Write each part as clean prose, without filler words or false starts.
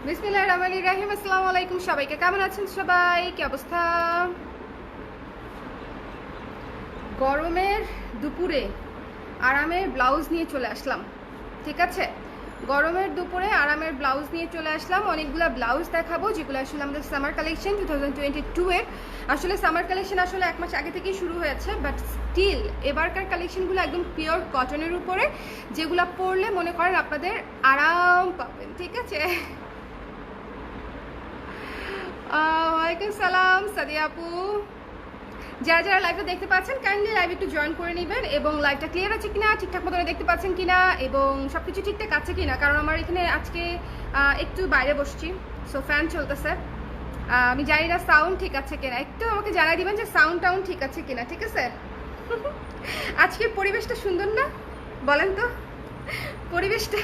বিসমিল্লাহির রহমানির রহিম। আসসালামু আলাইকুম সবাইকে, কেমন আছেন সবাই? কি অবস্থা? গরমের দুপুরে আরামের ব্লাউজ নিয়ে চলে আসলাম, ঠিক আছে? গরমের দুপুরে আরামের ব্লাউজ নিয়ে চলে আসলাম। অনেকগুলো ব্লাউজ দেখাবো যেগুলো আসলে আমাদের সামার কালেকশন 2022 এর। আসলে সামার কালেকশন আসলে এক মাস আগে থেকেই শুরু হয়েছে, বাট স্টিল এবারকার কালেকশনগুলো একদম পিওর কটনের উপরে, যেগুলো পরলে মনে করেন আপনাদের আরাম পাবেন, ঠিক আছে? ওয়ালাইকুম সালাম সাদিয়া আপু। যারা যারা লাইভটা দেখতে পাচ্ছেন কাইন্ডলি লাইভ একটু জয়েন করে নেবেন, এবং লাইভটা ক্লিয়ার আছে কিনা, ঠিকঠাক মতো দেখতে পাচ্ছেন কিনা, এবং সব কিছু ঠিকঠাক আছে কিনা। কারণ আমার এখানে আজকে একটু বাইরে বসছি, সো ফ্যান চলতেছে। আমি জানি না সাউন্ড ঠিক আছে কিনা, একটু আমাকে জানাই দিবেন যে সাউন্ড টাউন্ড ঠিক আছে কিনা, ঠিক আছে? আজকের পরিবেশটা সুন্দর না, বলেন তো? পরিবেশটা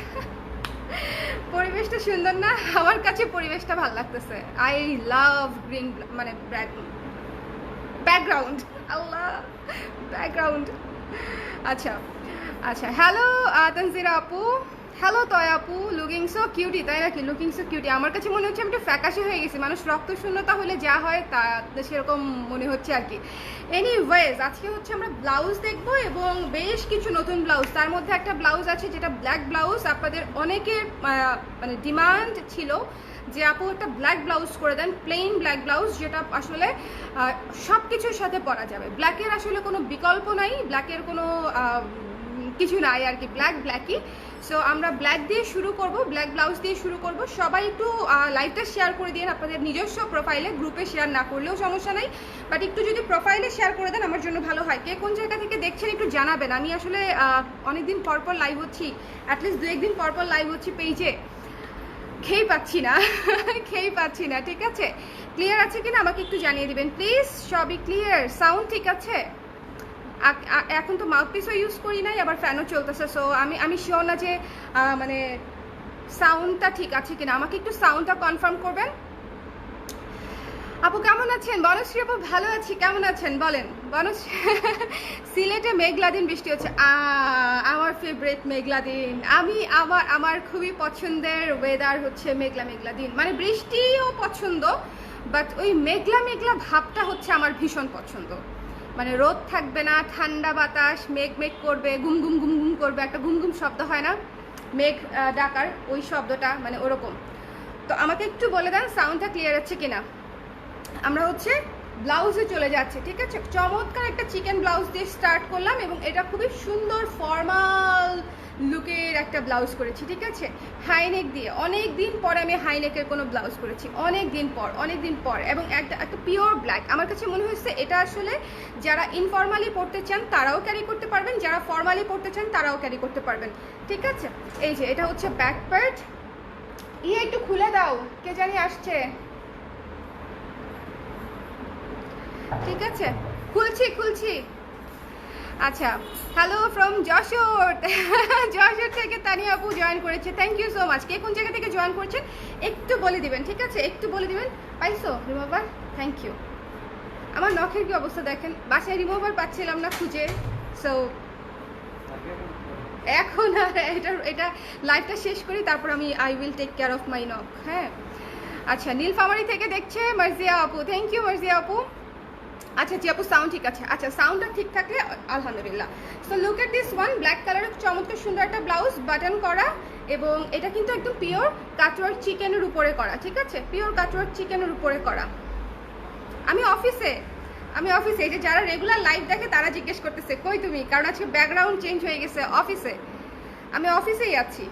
পরিবেশটা সুন্দর না? আমার কাছে পরিবেশটা ভালো লাগতেছে। আই লাভ গ্রিন, মানে ব্যাকগ্রাউন্ড, আল্লাহ ব্যাকগ্রাউন্ড। আচ্ছা আচ্ছা, হ্যালো তানজিরা আপু, হ্যালো তয় আপু। লুকিং সো কিউটি, তাই নাকি? Looking so cutie. আমার কাছে মনে হচ্ছে আমি একটু ফ্যাকাশে হয়ে গেছি। মানুষ রক্ত শূন্যতা হলে যা হয় তা সেরকম মনে হচ্ছে আর কি। এনিওয়েজ, আজকে হচ্ছে আমরা ব্লাউজ দেখবো, এবং বেশ কিছু নতুন ব্লাউজ। তার মধ্যে একটা ব্লাউজ আছে যেটা ব্ল্যাক ব্লাউজ। আপনাদের অনেকের মানে ডিমান্ড ছিল যে আপু একটা ব্ল্যাক ব্লাউজ করে দেন, প্লেন ব্ল্যাক ব্লাউজ, যেটা আসলে সব কিছুর সাথে পরা যাবে। ব্ল্যাকের আসলে কোনো বিকল্প নাই, ব্ল্যাকের কোনো কিছু নাই আর কি, ব্ল্যাক ব্ল্যাকই। সো আমরা ব্ল্যাক দিয়ে শুরু করব, ব্ল্যাক ব্লাউজ দিয়ে শুরু করব। সবাই একটু লাইভটা শেয়ার করে দিন আপনাদের নিজস্ব প্রোফাইলে, গ্রুপে শেয়ার না করলেও সমস্যা নাই, বাট একটু যদি প্রোফাইলে শেয়ার করে দেন আমার জন্য ভালো হয়। কে কোন জায়গা থেকে দেখছেন একটু জানাবেন। আমি আসলে অনেকদিন পরপর লাইভ হচ্ছি, অ্যাটলিস্ট 2-1 দিন পরপর লাইভ হচ্ছি পেজে, খেয়ে পাচ্ছি না খেয়ে পাচ্ছি না, ঠিক আছে? ক্লিয়ার আছে কিনা আমাকে একটু জানিয়ে দিবেন প্লিজ। সবই ক্লিয়ার, সাউন্ড ঠিক আছে? এখন তো মাউথপিসও ইউজ করি নাই, আবার ফ্যানও চলতেছে, সো আমি শিওর না যে মানে সাউন্ডটা ঠিক আছে কিনা। আমাকে একটু সাউন্ডটা কনফার্ম করবেন। আপু কেমন আছেন? বনশ্রী আপু ভালো আছি, কেমন আছেন বলেন? বনশ্রী সিলেটে মেঘলা দিন, বৃষ্টি হচ্ছে। আমার ফেভারিট মেঘলা দিন। আমার খুবই পছন্দের ওয়েদার হচ্ছে মেঘলা মেঘলা দিন। মানে বৃষ্টিও পছন্দ, বাট ওই মেঘলা মেঘলা ভাবটা হচ্ছে আমার ভীষণ পছন্দ। মানে রোদ থাকবে না, ঠান্ডা বাতাস, মেঘ মেঘ করবে, গুম গুম গুম গুম করবে, একটা গুম গুম শব্দ হয় না মেঘ ডাকার, ওই শব্দটা মানে ওরকম। তো আমাকে একটু বলে দেন সাউন্ডটা ক্লিয়ার আছে কিনা। আমরা হচ্ছে ব্লাউজে চলে যাচ্ছি, ঠিক আছে? চমৎকার একটা চিকেন ব্লাউজ দিয়ে স্টার্ট করলাম, এবং এটা খুবই সুন্দর ফর্মাল লুকের একটা ব্লাউজ করেছি, ঠিক আছে? হাইনেক দিয়ে। অনেক দিন পর আমি হাইনেকের কোনো ব্লাউজ করেছি, অনেক দিন পর, এবং একটা পিওর ব্ল্যাক। আমার কাছে মনে হচ্ছে এটা আসলে যারা ইনফর্মালি পড়তে চান তারাও ক্যারি করতে পারবেন, যারা ফর্মালি পড়তে চান তারাও ক্যারি করতে পারবেন, ঠিক আছে? এই যে এটা হচ্ছে ব্যাক পার্ট। একটু খুলে দাও, কে জানি আসছে, ঠিক আছে? খুলছি। আচ্ছা, হ্যালো ফ্রম যশোর। যশোর থেকে তানিয়া আপু জয়েন করেছে, থ্যাংক ইউ সো মাচ। কে কোন জায়গা থেকে জয়েন করছেন একটু বলে দিবেন, ঠিক আছে? একটু বলে দিবেন। পাইছো রিমুভার? Thank you. আমার নখের কি অবস্থা দেখেন, বাসায় রিমুভার পাচ্ছিলাম না খুঁজে, সো এখন আর এটা লাইভটা শেষ করি, তারপর আমি I will take care of my নখ। হ্যাঁ, আচ্ছা, নীলফামারি থেকে দেখছে মার্জিয়া আপু, থ্যাংক ইউ মার্জিয়া আপু। আচ্ছা জি আপু, সাউন্ড ঠিক আছে? আচ্ছা, সাউন্ডটা ঠিক থাকলে আলহামদুলিল্লাহ। So look at this one, black কালারের চমৎকার সুন্দর একটা ব্লাউজ, বাটন করা, এবং এটা কিন্তু একদম পিওর কাটওয়ার্ক চিকেনের উপরে করা, ঠিক আছে? পিওর কাটওয়ার্ক চিকেনের উপরে করা। আমি অফিসে, এই যে যারা রেগুলার লাইভ দেখে তারা জিজ্ঞেস করতেছে কই তুমি, কারণ আজকে ব্যাকগ্রাউন্ড চেঞ্জ হয়ে গেছে অফিসে। আমি অফিসেই আছি।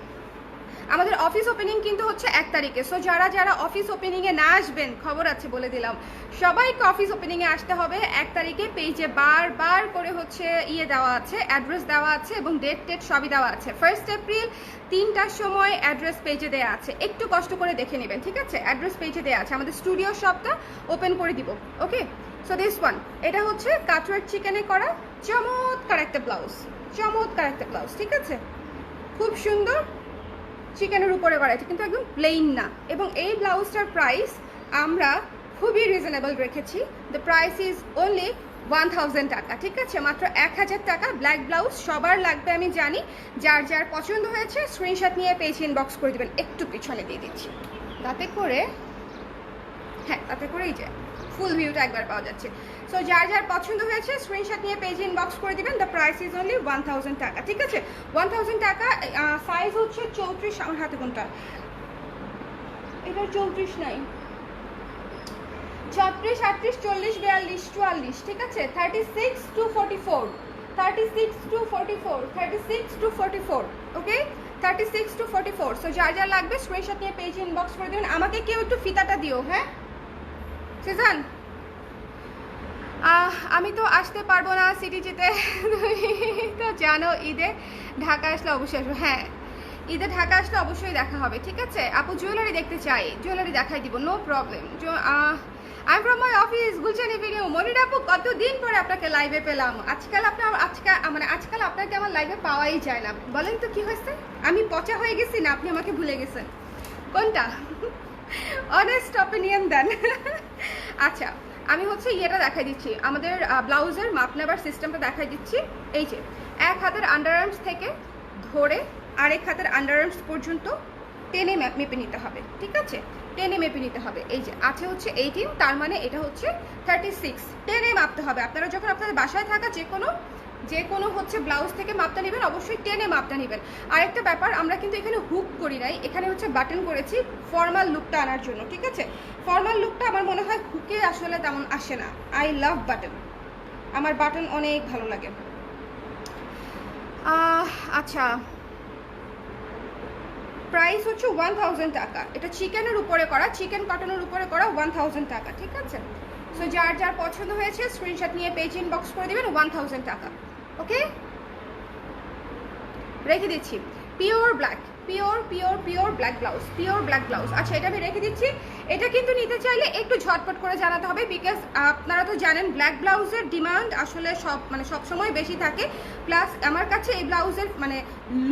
আমাদের অফিস ওপেনিং কিন্তু হচ্ছে 1 তারিখে। সো যারা যারা অফিস ওপেনিংয়ে না আসবেন, খবর আছে বলে দিলাম, সবাইকে অফিস ওপেনিংয়ে আসতে হবে 1 তারিখে। পেজে বারবার করে হচ্ছে দেওয়া আছে, অ্যাড্রেস দেওয়া আছে, এবং ডেট সবই দেওয়া আছে। 1 এপ্রিল 3টার সময় অ্যাড্রেস পেজে দেওয়া আছে, একটু কষ্ট করে দেখে নেবেন, ঠিক আছে? অ্যাড্রেস পেজে দেওয়া আছে। আমাদের স্টুডিও শপটা ওপেন করে দিব, ওকে? সো দিস ওয়ান, এটা হচ্ছে কাটওয়ার্ক চিকেনে করা চমৎকার একটা ব্লাউজ, ঠিক আছে? খুব সুন্দর চিকেনের উপরে করা আছে, কিন্তু একদম প্লেন না। এবং এই ব্লাউজটার প্রাইস আমরা খুবই রিজনেবল রেখেছি। দ্য প্রাইস ইজ অনলি 1000 টাকা, ঠিক আছে, মাত্র 1000 টাকা। ব্ল্যাক ব্লাউজ সবার লাগবে আমি জানি, যার যার পছন্দ হয়েছে স্ক্রিনশট নিয়ে পেজ ইনবক্স করে দিবেন। একটু পিছনে দিয়ে দিচ্ছি তাতে করে, হ্যাঁ তাতে করেই যায় ফুল ভিউটা একবার পাওয়া যাচ্ছে। সো যার যার পছন্দ হয়েছে স্ক্রিনশট নিয়ে পেজ ইনবক্স করে দিবেন। দ্য প্রাইস ইজ অনলি 1000 টাকা, ঠিক আছে, 1000 টাকা। সাইজ হচ্ছে 34, আমার হাতে কোনটা, এটার 34 নাই, 36, 38, 40, 42, 44, ঠিক আছে, 36 to 44, 36 to 44, 36 to 44, okay, 36 to 44। So যার যার লাগবে স্ক্রিনশট নিয়ে পেজ ইনবক্স করে দেবেন। আমাকে কেউ একটু ফিতাটা দিও, হ্যাঁ সিজন। আমি তো আসতে পারবো না সিটি যেতে, তো জানো ঈদে ঢাকা আসলে অবশ্যই আসবো। হ্যাঁ ঈদে ঢাকা আসলে অবশ্যই দেখা হবে, ঠিক আছে। আপু জুয়েলারি দেখতে চাই, জুয়েলারি দেখাই দিব, no problem. I am from my office Gulshan avenue. Monir আপু কতদিন পরে আপনাকে লাইভে পেলাম। আজকাল আপনাকে আমার লাইভে পাওয়াই যায় না, বলেন তো কি হয়েছে? আমি পচা হয়ে গেছি না আপনি আমাকে ভুলে গেছেন? কোনটা? অনেস্ট অপিনিয়ন দেন। আচ্ছা আমি হচ্ছে ইয়েটা দেখাই দিচ্ছি, আমাদের ব্লাউজের মাপ নেবার সিস্টেমটা দেখাই দিচ্ছি। এই যে এক হাতের আন্ডার আর্মস থেকে ধরে আরেক হাতের আন্ডার আর্মস পর্যন্ত টেনে মেপে নিতে হবে, ঠিক আছে, টেনে মেপে নিতে হবে। এই যে আছে হচ্ছে 18, তার মানে এটা হচ্ছে 36, টেনে মাপতে হবে। আপনারা যখন আপনাদের বাসায় থাকা যে কোনো হচ্ছে ব্লাউজ থেকে মাপটা নেবেন, অবশ্যই টেনে মাপটা নেবেন। আরেকটা ব্যাপার, আমরা কিন্তু এখানে হুক করি নাই, এখানে হচ্ছে বাটন করেছি ফর্মাল লুকটা আনার জন্য, ঠিক আছে। ফর্মাল লুকটা আমার মনে হয় হুকে আসলে তেমন আসে না। আই লাভ বাটন, আমার বাটন অনেক ভালো লাগে। আচ্ছা প্রাইস হচ্ছে 1000 টাকা। এটা চিকেনের উপরে করা, চিকেন কটনের উপরে করা, 1000 টাকা, ঠিক আছে। সো যার যার পছন্দ হয়েছে স্ক্রিনশট নিয়ে পেজ ইনবক্স করে দিবেন, 1000 টাকা, ওকে। রেখে দিচ্ছি pure black, pure black blouse, pure black blouse. আচ্ছা এটা আমি রেখে দিচ্ছি। এটা কিন্তু নিতে চাইলে একটু ঝটপট করে জানাতে হবে, বিকজ আপনারা তো জানেন ব্ল্যাক ব্লাউজের ডিমান্ড আসলে সব সময় বেশি থাকে। প্লাস আমার কাছে এই ব্লাউজের মানে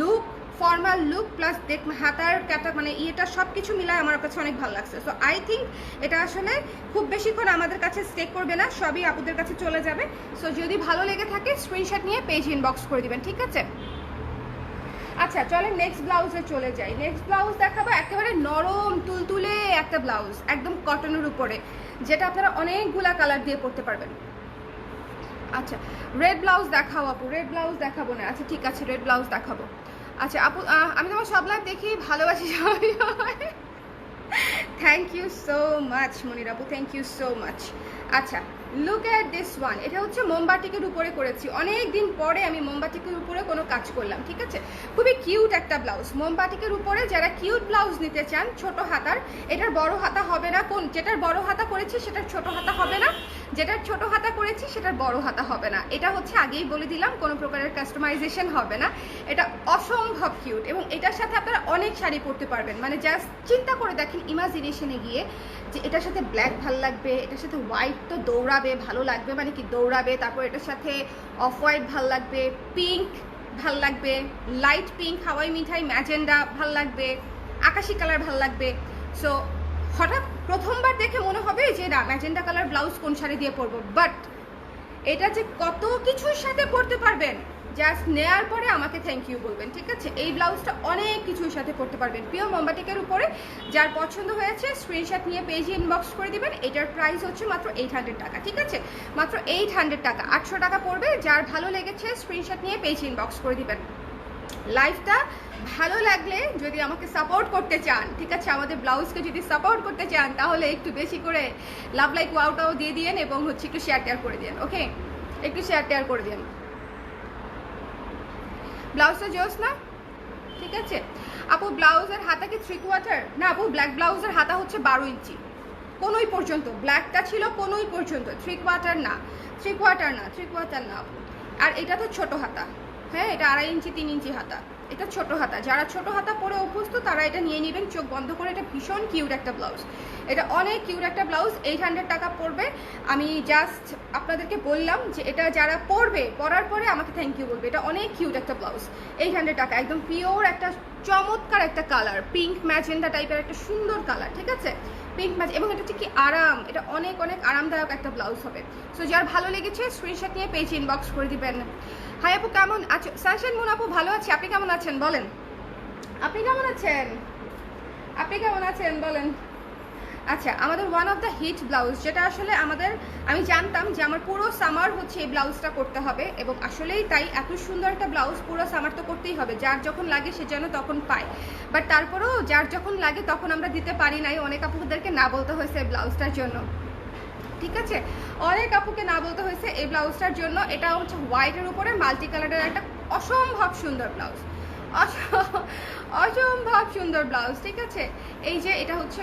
লুক, ফর্মাল লুক প্লাস হাতার ক্যাটা মানে ইয়েটা সব কিছু মিলায় আমার কাছে অনেক ভালো লাগছে। সো আই থিঙ্ক এটা আসলে খুব বেশিক্ষণ আমাদের কাছে স্টে করবে না, সবই আপুদের কাছে চলে যাবে। সো যদি ভালো লেগে থাকে স্ক্রিনশট নিয়ে পেজ ইনবক্স করে দিবেন, ঠিক আছে। আচ্ছা চলেন নেক্সট ব্লাউজে চলে যাই। নেক্সট ব্লাউজ দেখাবো একেবারে নরম তুলতুলে একটা ব্লাউজ, একদম কটনের উপরে, যেটা আপনারা অনেকগুলা কালার দিয়ে পরতে পারবেন। আচ্ছা রেড ব্লাউজ দেখাও আপু। রেড ব্লাউজ দেখাবো না, আচ্ছা ঠিক আছে রেড ব্লাউজ দেখাবো। আচ্ছা আপু আমি তোমার সব লাইভ দেখি, ভালোবাসি সবাই। থ্যাংক ইউ সো মাচ মনির আপু, থ্যাংক ইউ সো মাচ। আচ্ছা লুক অ্যাট দিস ওয়ান, এটা হচ্ছে মোমবাটিকের উপরে করেছি, অনেক দিন পরে আমি মোমবাটিকের উপরে কোনো কাজ করলাম, ঠিক আছে। খুবই কিউট একটা ব্লাউজ, মোমবাটিকের উপরে যারা কিউট ব্লাউজ নিতে চান ছোট হাতার, এটার বড় হাতা হবে না, যেটার বড় হাতা করেছি সেটার ছোট হাতা হবে না, যেটার ছোট হাতা করেছি সেটার বড় হাতা হবে না। এটা হচ্ছে আগেই বলে দিলাম কোনো প্রকারের কাস্টমাইজেশন হবে না। এটা অসম্ভব কিউট এবং এটার সাথে আপনারা অনেক শাড়ি পরতে পারবেন। মানে জাস্ট চিন্তা করে দেখেন ইমাজিনেশনে গিয়ে যে এটার সাথে ব্ল্যাক ভালো লাগবে, এটার সাথে হোয়াইট তো দৌড়াবে, ভালো লাগবে মানে কি দৌড়াবে, তারপর এটার সাথে অফ হোয়াইট ভাল লাগবে, পিঙ্ক ভাল লাগবে, লাইট পিঙ্ক, হাওয়াই মিঠাই, ম্যাজেন্ডা ভাল লাগবে, আকাশি কালার ভাল লাগবে। সো হঠাৎ প্রথমবার দেখে মনে হবে যে না ম্যাজেন্ডা কালার ব্লাউজ কোন শাড়ি দিয়ে পরবো, বাট এটা যে কত কিছুর সাথে পরতে পারবেন, জাস্ট নেয়ার পরে আমাকে থ্যাংক ইউ বলবেন, ঠিক আছে। এই ব্লাউজটা অনেক কিছুর সাথে পরতে পারবেন, পিওর মোমবাটিকের উপরে। যার পছন্দ হয়েছে স্ক্রিনশট নিয়ে পেজে ইনবক্স করে দিবেন। এটার প্রাইস হচ্ছে মাত্র 800 টাকা, ঠিক আছে, মাত্র 800 টাকা, 800 টাকা পড়বে। যার ভালো লেগেছে স্ক্রিনশট নিয়ে পেজে ইনবক্স করে দিবেন। লাইভটা ভালো লাগলে যদি আমাকে সাপোর্ট করতে চান, ঠিক আছে, আমাদের ব্লাউজকে যদি সাপোর্ট করতে চান তাহলে একটু বেশি করে লাভ লাইক ওয়াওটাও দিয়ে দিয়েন এবং হচ্ছে একটু শেয়ার টেয়ার করে দিন, ওকে, একটু শেয়ার টেয়ার করে দিন। ব্লাউজটা জোস না, ঠিক আছে আপু। ব্লাউজের হাতা কি 3/4? না আপু, ব্ল্যাক ব্লাউজের হাতা হচ্ছে 12 ইঞ্চি কোনোই পর্যন্ত, ব্ল্যাকটা ছিল কোনোই পর্যন্ত, 3/4 না, 3/4 না আপু। আর এটা তো ছোট হাতা, হ্যাঁ এটা 2.5 ইঞ্চি 3 ইঞ্চি হাতা, এটা ছোট হাতা। যারা ছোট হাতা পরে অভ্যস্ত তারা এটা নিয়ে নেবেন চোখ বন্ধ করে। এটা ভীষণ কিউট একটা ব্লাউজ, এটা অনেক কিউট একটা ব্লাউজ। 800 টাকা পড়বে। আমি জাস্ট আপনাদেরকে বললাম যে এটা যারা পরবে, পরার পরে আমাকে থ্যাংক ইউ বলবে। এটা অনেক কিউট একটা ব্লাউজ, 800 টাকা, একদম পিওর একটা চমৎকার একটা কালার, পিঙ্ক ম্যাজেন্ডা টাইপের একটা সুন্দর কালার, ঠিক আছে? পিঙ্ক ম্যাচ, এবং এটা হচ্ছে কি আরাম, এটা অনেক অনেক আরামদায়ক একটা ব্লাউজ হবে। সো যার ভালো লেগেছে স্ক্রিনশট নিয়ে পেজ ইনবক্স করে দিবেন। হাই আপু কেমন আছো? সানশাইন মুন আপু ভালো আছি, আপনি কেমন আছেন বলেন? আপনি কেমন আছেন? আপনি কেমন আছেন বলেন? আচ্ছা, আমাদের one of the hit blouse, যেটা আসলে আমি জানতাম যে আমার পুরো সামার হচ্ছে এই ব্লাউজটা করতে হবে, এবং আসলেই তাই। এত সুন্দর একটা ব্লাউজ পুরো সামার তো করতেই হবে, যার যখন লাগে সে যেন তখন পায়। বাট তারপরেও যার যখন লাগে তখন আমরা দিতে পারি নাই, অনেক আপুদেরকে না বলতে হয়েছে এই ব্লাউজটার জন্য, ঠিক আছে? অনেক আপুকে না বলতে হয়েছে এই ব্লাউজটার জন্য। এটা হচ্ছে হোয়াইটের উপরে মাল্টি কালারের একটা অসম্ভব সুন্দর ব্লাউজ, অসম্ভব সুন্দর ব্লাউজ, ঠিক আছে? এই যে এটা হচ্ছে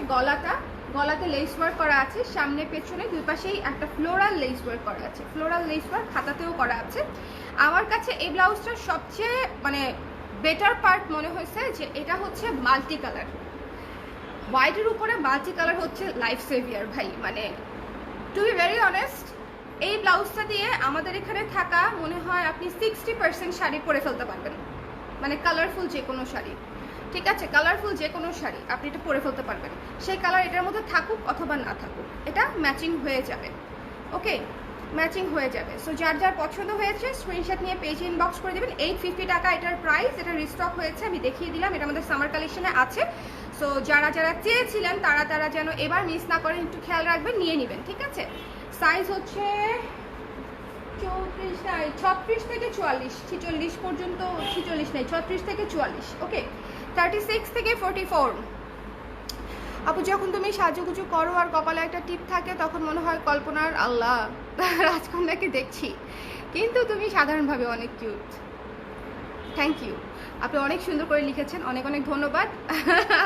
গলাতে লেস ওয়ার্ক করা আছে, সামনে পেছনে দুই পাশেই একটা ফ্লোরাল লেস ওয়ার্ক করা আছে, ফ্লোরাল লেস ওয়ার্ক হাতাতেও করা আছে। আমার কাছে এই ব্লাউজটার সবচেয়ে মানে বেটার পার্ট মনে হয়েছে যে এটা হচ্ছে মাল্টি কালার, হোয়াইটের উপরে মাল্টি কালার হচ্ছে লাইফ সেভিয়ার ভাই। মানে টু বি ভেরি অনেস্ট, এই ব্লাউজটা দিয়ে আমাদের এখানে থাকা মনে হয় আপনি 60% শাড়ি পরে ফেলতে পারবেন, মানে কালারফুল যে কোনো শাড়ি, ঠিক আছে? কালারফুল যে কোনো শাড়ি আপনি এটা পরে ফেলতে পারবেন, সেই কালার এটার মধ্যে থাকুক অথবা না থাকুক, এটা ম্যাচিং হয়ে যাবে, ওকে? ম্যাচিং হয়ে যাবে। সো যার যার পছন্দ হয়েছে স্ক্রিনশট নিয়ে পেজে ইনবক্স করে দেবেন। 850 টাকা এটার প্রাইস, এটা রিস্টক হয়েছে, আমি দেখিয়ে দিলাম, এটা আমাদের সামার কালেকশনে আছে। সো যারা যারা চেয়েছিলেন তারা যেন এবার মিস না করেন, একটু খেয়াল রাখবেন, নিয়ে নেবেন, ঠিক আছে? সাইজ হচ্ছে 36 থেকে 44, 46 পর্যন্ত, 46 নেই, 36 থেকে 44, ওকে? 36 থেকে 44। আপু যখন তুমি সাজুগুজু করো আর কপালে একটা টিপ থাকে তখন মনে হয় কল্পনার আল্লাহ রাজকন্যাকে দেখছি, কিন্তু তুমি সাধারণভাবে অনেক কিউট। থ্যাংক ইউ, আপনি অনেক সুন্দর করে লিখেছেন, অনেক অনেক ধন্যবাদ।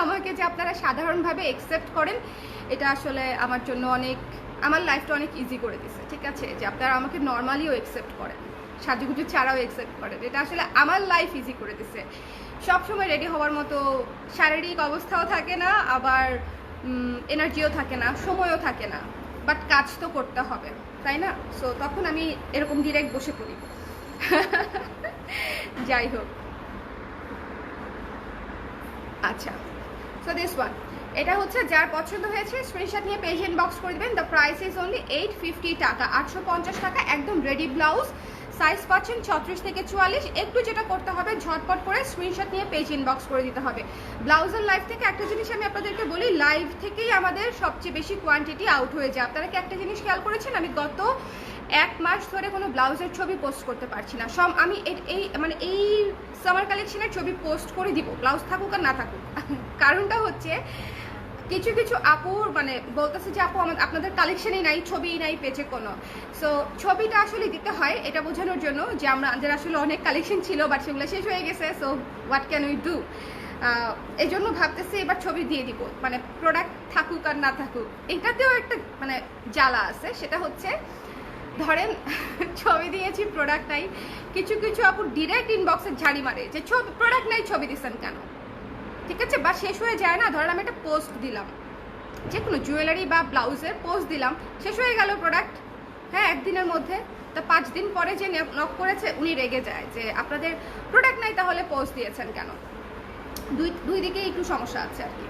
আমাকে যে আপনারা সাধারণভাবে অ্যাকসেপ্ট করেন, এটা আসলে আমার জন্য অনেক, আমার লাইফটা অনেক ইজি করে দিছে, ঠিক আছে? যে আপনারা আমাকে নর্মালিও অ্যাকসেপ্ট করেন, সাজুগুজু ছাড়াও অ্যাকসেপ্ট করেন, এটা আসলে আমার লাইফ ইজি করে দিছে। সবসময় রেডি হওয়ার মতো শারীরিক অবস্থাও থাকে না, আবার এনার্জিও থাকে না, সময়ও থাকে না, বাট কাজ তো করতে হবে, তাই না? সো তখন আমি এরকম ডিরেক্ট বসে পড়ি। যাই হোক, আচ্ছা, সো দিস ওয়ান, এটা হচ্ছে যার পছন্দ হয়েছে স্ক্রিনশট নিয়ে পেজ ইনবক্স করে দেবেন। দ্য প্রাইস ইজ অনলি 850 টাকা, 850 টাকা, একদম রেডি ব্লাউজ। সাইজ পাচ্ছেন 36 থেকে 44। একটু যেটা করতে হবে, ঝটপট করে স্ক্রিনশট নিয়ে পেজ ইনবক্স করে দিতে হবে। ব্লাউজের লাইভ থেকে একটা জিনিস আমি আপনাদেরকে বলি, লাইভ থেকেই আমাদের সবচেয়ে বেশি কোয়ান্টিটি আউট হয়ে যায়। আপনারা কি একটা জিনিস খেয়াল করেছেন? আমি গত 1 মাস ধরে কোনো ব্লাউজের ছবি পোস্ট করতে পারছি না। আমি এই সামার কালেকশনের ছবি পোস্ট করে দিব, ব্লাউজ থাকুক আর না থাকুক। কারণটা হচ্ছে কিছু কিছু আপুর মানে বলতেছে যে আপু আপনাদের কালেকশনই নাই, ছবিই নাই পেজে কোনো। সো ছবিটা আসলে দিতে হয় এটা বোঝানোর জন্য যে আমাদের আসলে অনেক কালেকশন ছিল, বাট সেগুলো শেষ হয়ে গেছে। So what can we do? এই জন্য ভাবতেছি এবার ছবি দিয়ে দিব, মানে প্রোডাক্ট থাকুক আর না থাকুক। এটাতেও একটা মানে জ্বালা আছে, সেটা হচ্ছে ধরেন ছবি দিয়েছি, প্রোডাক্ট নাই। কিছু কিছু আপু ডিরেক্ট ইনবক্সে ঝাড়ি মারে যে ছবি প্রোডাক্ট নাই, ছবি দিচ্ছেন কেন? ঠিক আছে, বা শেষ হয়ে যায় না, ধরেন আমি একটা পোস্ট দিলাম, যে কোনো জুয়েলারি বা ব্লাউজের পোস্ট দিলাম, শেষ হয়ে গেল প্রোডাক্ট, হ্যাঁ, একদিনের মধ্যে। তা 5 দিন পরে যে নক করেছে উনি রেগে যায় যে আপনাদের প্রোডাক্ট নাই, তাহলে পোস্ট দিয়েছেন কেন? দুই দিকে একটু সমস্যা আছে আর কি।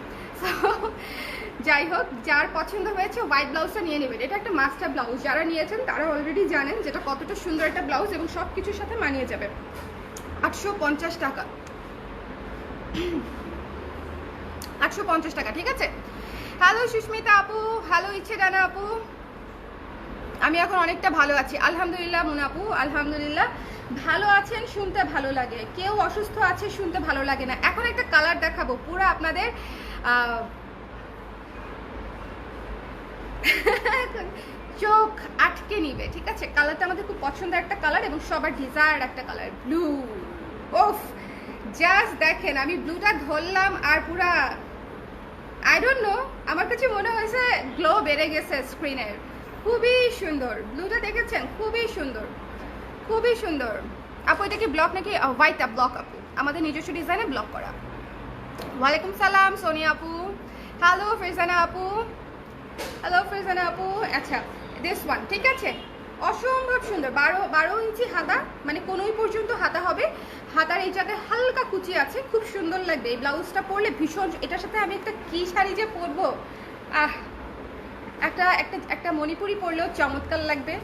যাই হোক, যার পছন্দ হয়েছে হোয়াইট ব্লাউজটা নিয়ে নেবেন। এটা একটা মাস্টার ব্লাউজ, যারা নিয়েছেন তারা অলরেডি জানেন যেটা কতটা সুন্দর একটা ব্লাউজ এবং সব কিছুর সাথে মানিয়ে যাবে। 850 টাকা, 850 টাকা, ঠিক আছে? হ্যালো সুস্মিতা আপু, হ্যালো ইচ্ছে ডানা আপু, আমি এখন অনেকটা ভালো আছি আলহামদুলিল্লাহ। মুনা আপু আলহামদুলিল্লাহ ভালো আছেন, শুনতে ভালো লাগে। কেউ অসুস্থ আছে শুনতে ভালো লাগে না। এখন একটা কালার দেখাবো, পুরো আপনাদের চোখ আটকে নিবে, ঠিক আছে? কালারটা আমাদের খুব পছন্দের একটা কালার এবং সবার ডিজায়ার একটা কালার, ব্লু। ওফ, জাস্ট দেখেন, আমি ব্লুটা ধরলাম আর পুরা আই ডোন্ট নো, আমার কাছে মনে হয়েছে গ্লো বেড়ে গেছে স্ক্রিনের। খুবই সুন্দর ব্লুটা, দেখেছেন? খুবই সুন্দর, খুবই সুন্দর। আপু এটা কি ব্লক নাকি হোয়াইট ব্লক? আপু আমাদের নিজস্ব ডিজাইনে ব্লক করা। ওয়ালাইকুম সালাম সোনিয়া আপু, হ্যালো ফেরজানা আপু, হ্যালো ফেরজানা আপু। আচ্ছা, দিস ওয়ান, ঠিক আছে? অসম্ভব সুন্দর, 12 ইঞ্চি হাতা, মানে কোনোই পর্যন্ত হাতা হবে। হাতার এই জায়গায় হালকা কুচি আছে, খুব সুন্দর লাগবে এই ব্লাউজটা পরলে ভীষণ। এটার সাথে আমি একটা কি শাড়ি যে পরবো, একটা একটা একটা মণিপুরি পরলেও চমৎকার লাগবে।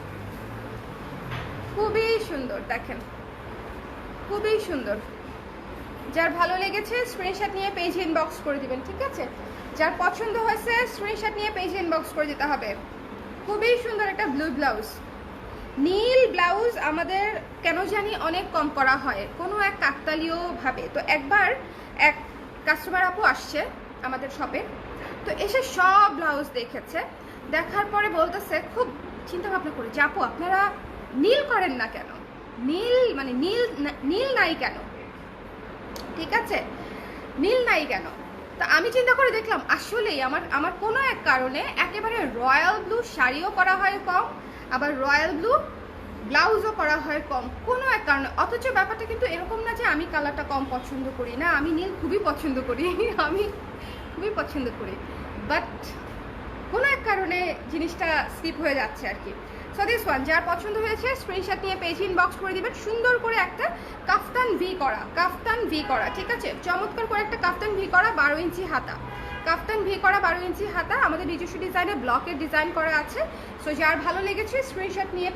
খুবই সুন্দর, দেখেন খুবই সুন্দর। যার ভালো লেগেছে স্ক্রিনশট নিয়ে পেজে ইনবক্স করে দিবেন, ঠিক আছে? যার পছন্দ হয়েছে স্ক্রিনশট নিয়ে পেজে ইনবক্স করে দিতে হবে। খুবই সুন্দর একটা ব্লু ব্লাউজ, নীল ব্লাউজ আমাদের কেন জানি অনেক কম করা হয় কোনো এক কাকতালীয় ভাবে। তো একবার এক কাস্টমার আপু আসছে আমাদের শপে, তো এসে সব ব্লাউজ দেখেছে, দেখার পরে বলতেছে খুব চিন্তা ভাবনা করে যে আপু আপনারা নীল করেন না কেন, নীল মানে নীল নাই কেন, ঠিক আছে, নীল নাই কেন। তা আমি চিন্তা করে দেখলাম আসলেই আমার কোনো এক কারণে একেবারে রয়্যাল ব্লু শাড়িও করা হয় কম, আবার রয়্যাল ব্লু ব্লাউজও করা হয় কম, কোনো এক কারণে। অথচ ব্যাপারটা কিন্তু এরকম না যে আমি কালারটা কম পছন্দ করি না, আমি নীল খুবই পছন্দ করি, আমি খুবই পছন্দ করি, বাট কোনো এক কারণে জিনিসটা স্কিপ হয়ে যাচ্ছে আর কি। সো দিস ওয়ান, যার পছন্দ হয়েছে স্ক্রিনশট নিয়ে পেজ ইনবক্স করে দিবেন। সুন্দর করে একটা কাফতান ভি করা, কাফতান ভি করা, ঠিক আছে, চমৎকার করে একটা কাফতান ভি করা, 12 ইঞ্চি হাতা, কাফতান ভি করা 12 ইঞ্চি হাতা, আমাদের নিজস্ব ডিজাইনে ব্লকের ডিজাইন করা আছে। সো যার ভালো লেগেছে স্ক্রিনশট নিয়ে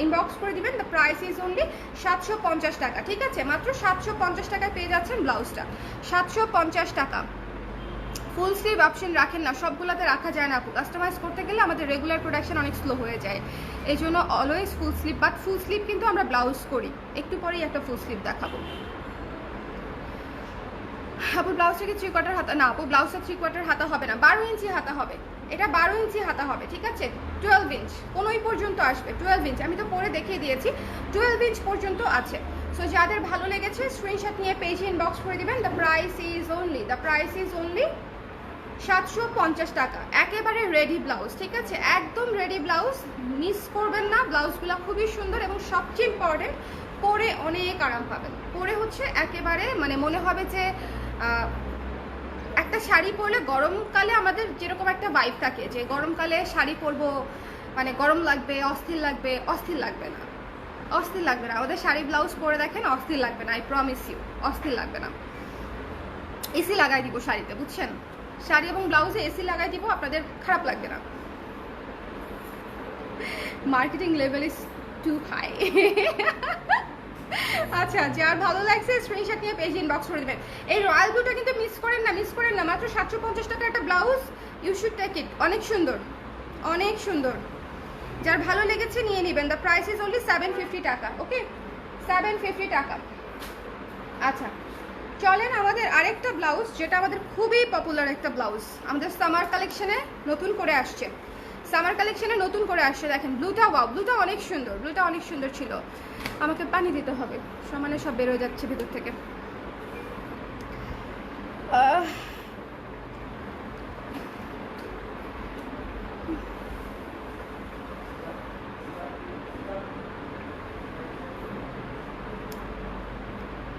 ইনবক্স করে দিবেন। দ্য প্রাইস ইজ অনলি 750 টাকা, ঠিক আছে, মাত্র 750 টাকায় পেয়ে যাচ্ছেন ব্লাউজটা, 750 টাকা। ফুল স্লিভ অপশন রাখেন না, সবগুলোতে রাখা যায় না আপু, কাস্টমাইজ করতে গেলে আমাদের রেগুলার প্রোডাকশন অনেক স্লো হয়ে যায়, এই জন্য always full sleeve. But full sleeve কিন্তু আমরা ব্লাউজ করি, একটু পরেই একটা ফুল স্লিভ দেখাবো। আপু ব্লাউজটা কি 3 কোয়ার্টার হাতা? না আপু ব্লাউজটা 3 কোয়ার্টার হাতা হবে না, 12 ইঞ্চি হাতা হবে, এটা 12 ইঞ্চি হাতা হবে, ঠিক আছে, 12 ইঞ্চ কোনোই পর্যন্ত আসবে, 12 ইঞ্চ আমি তো পরে দেখিয়ে দিয়েছি, 12 ইঞ্চ পর্যন্ত আছে। সো যাদের ভালো লেগেছে স্ক্রিনশট নিয়ে পেজে ইনবক্স করে দিবেন। দ্য প্রাইস ইজ অনলি 750 টাকা, একেবারে রেডি ব্লাউজ, ঠিক আছে, একদম রেডি ব্লাউজ, মিস করবেন না। ব্লাউজগুলো খুবই সুন্দর এবং সবচেয়ে ইম্পর্টেন্ট পরে অনেক আরাম পাবেন, পরে হচ্ছে একেবারে মানে মনে হবে যে একটা শাড়ি পরলে গরমকালে আমাদের যেরকম একটা ভাইব থাকে যে গরমকালে শাড়ি পরবো মানে গরম লাগবে, অস্থির লাগবে, অস্থির লাগবে না, অস্থির লাগবে না। আমাদের শাড়ি ব্লাউজ পরে দেখেন অস্থির লাগবে না, আই প্রমিস ইউ, অস্থির লাগবে না। এসি লাগাই দিব শাড়িতে, বুঝছেন, শাড়ি এবং ব্লাউজে এসি লাগাই দিব, আপনাদের খারাপ লাগবে না। Marketing level is too high. আচ্ছা, যার ভালো লাগছে স্ক্রিনশট নিয়ে পেজ ইনবক্স করে দেবেন। এই রয়্যাল ব্লুটা কিন্তু মিস করেন না, মিস করেন না, মাত্র 750 টাকার একটা blouse, you should take it, অনেক সুন্দর, অনেক সুন্দর। যার ভালো লেগেছে নিয়ে নেবেন। দ্য প্রাইস ইজ অনলি 750 টাকা, ওকে, 750 টাকা। আচ্ছা চলেন আমাদের আরেকটা ব্লাউজ, যেটা আমাদের খুবই পপুলার একটা ব্লাউজ, আমাদের সামার কালেকশনে নতুন করে আসছে, সামার কালেকশনে নতুন করে আসছে, দেখেন ব্লুটা, ওয়াও ব্লুটা অনেক সুন্দর, ব্লুটা অনেক সুন্দর ছিল। আমাকে পানি দিতে হবে, সমানে সব বেরোয় যাচ্ছে ভিতর থেকে।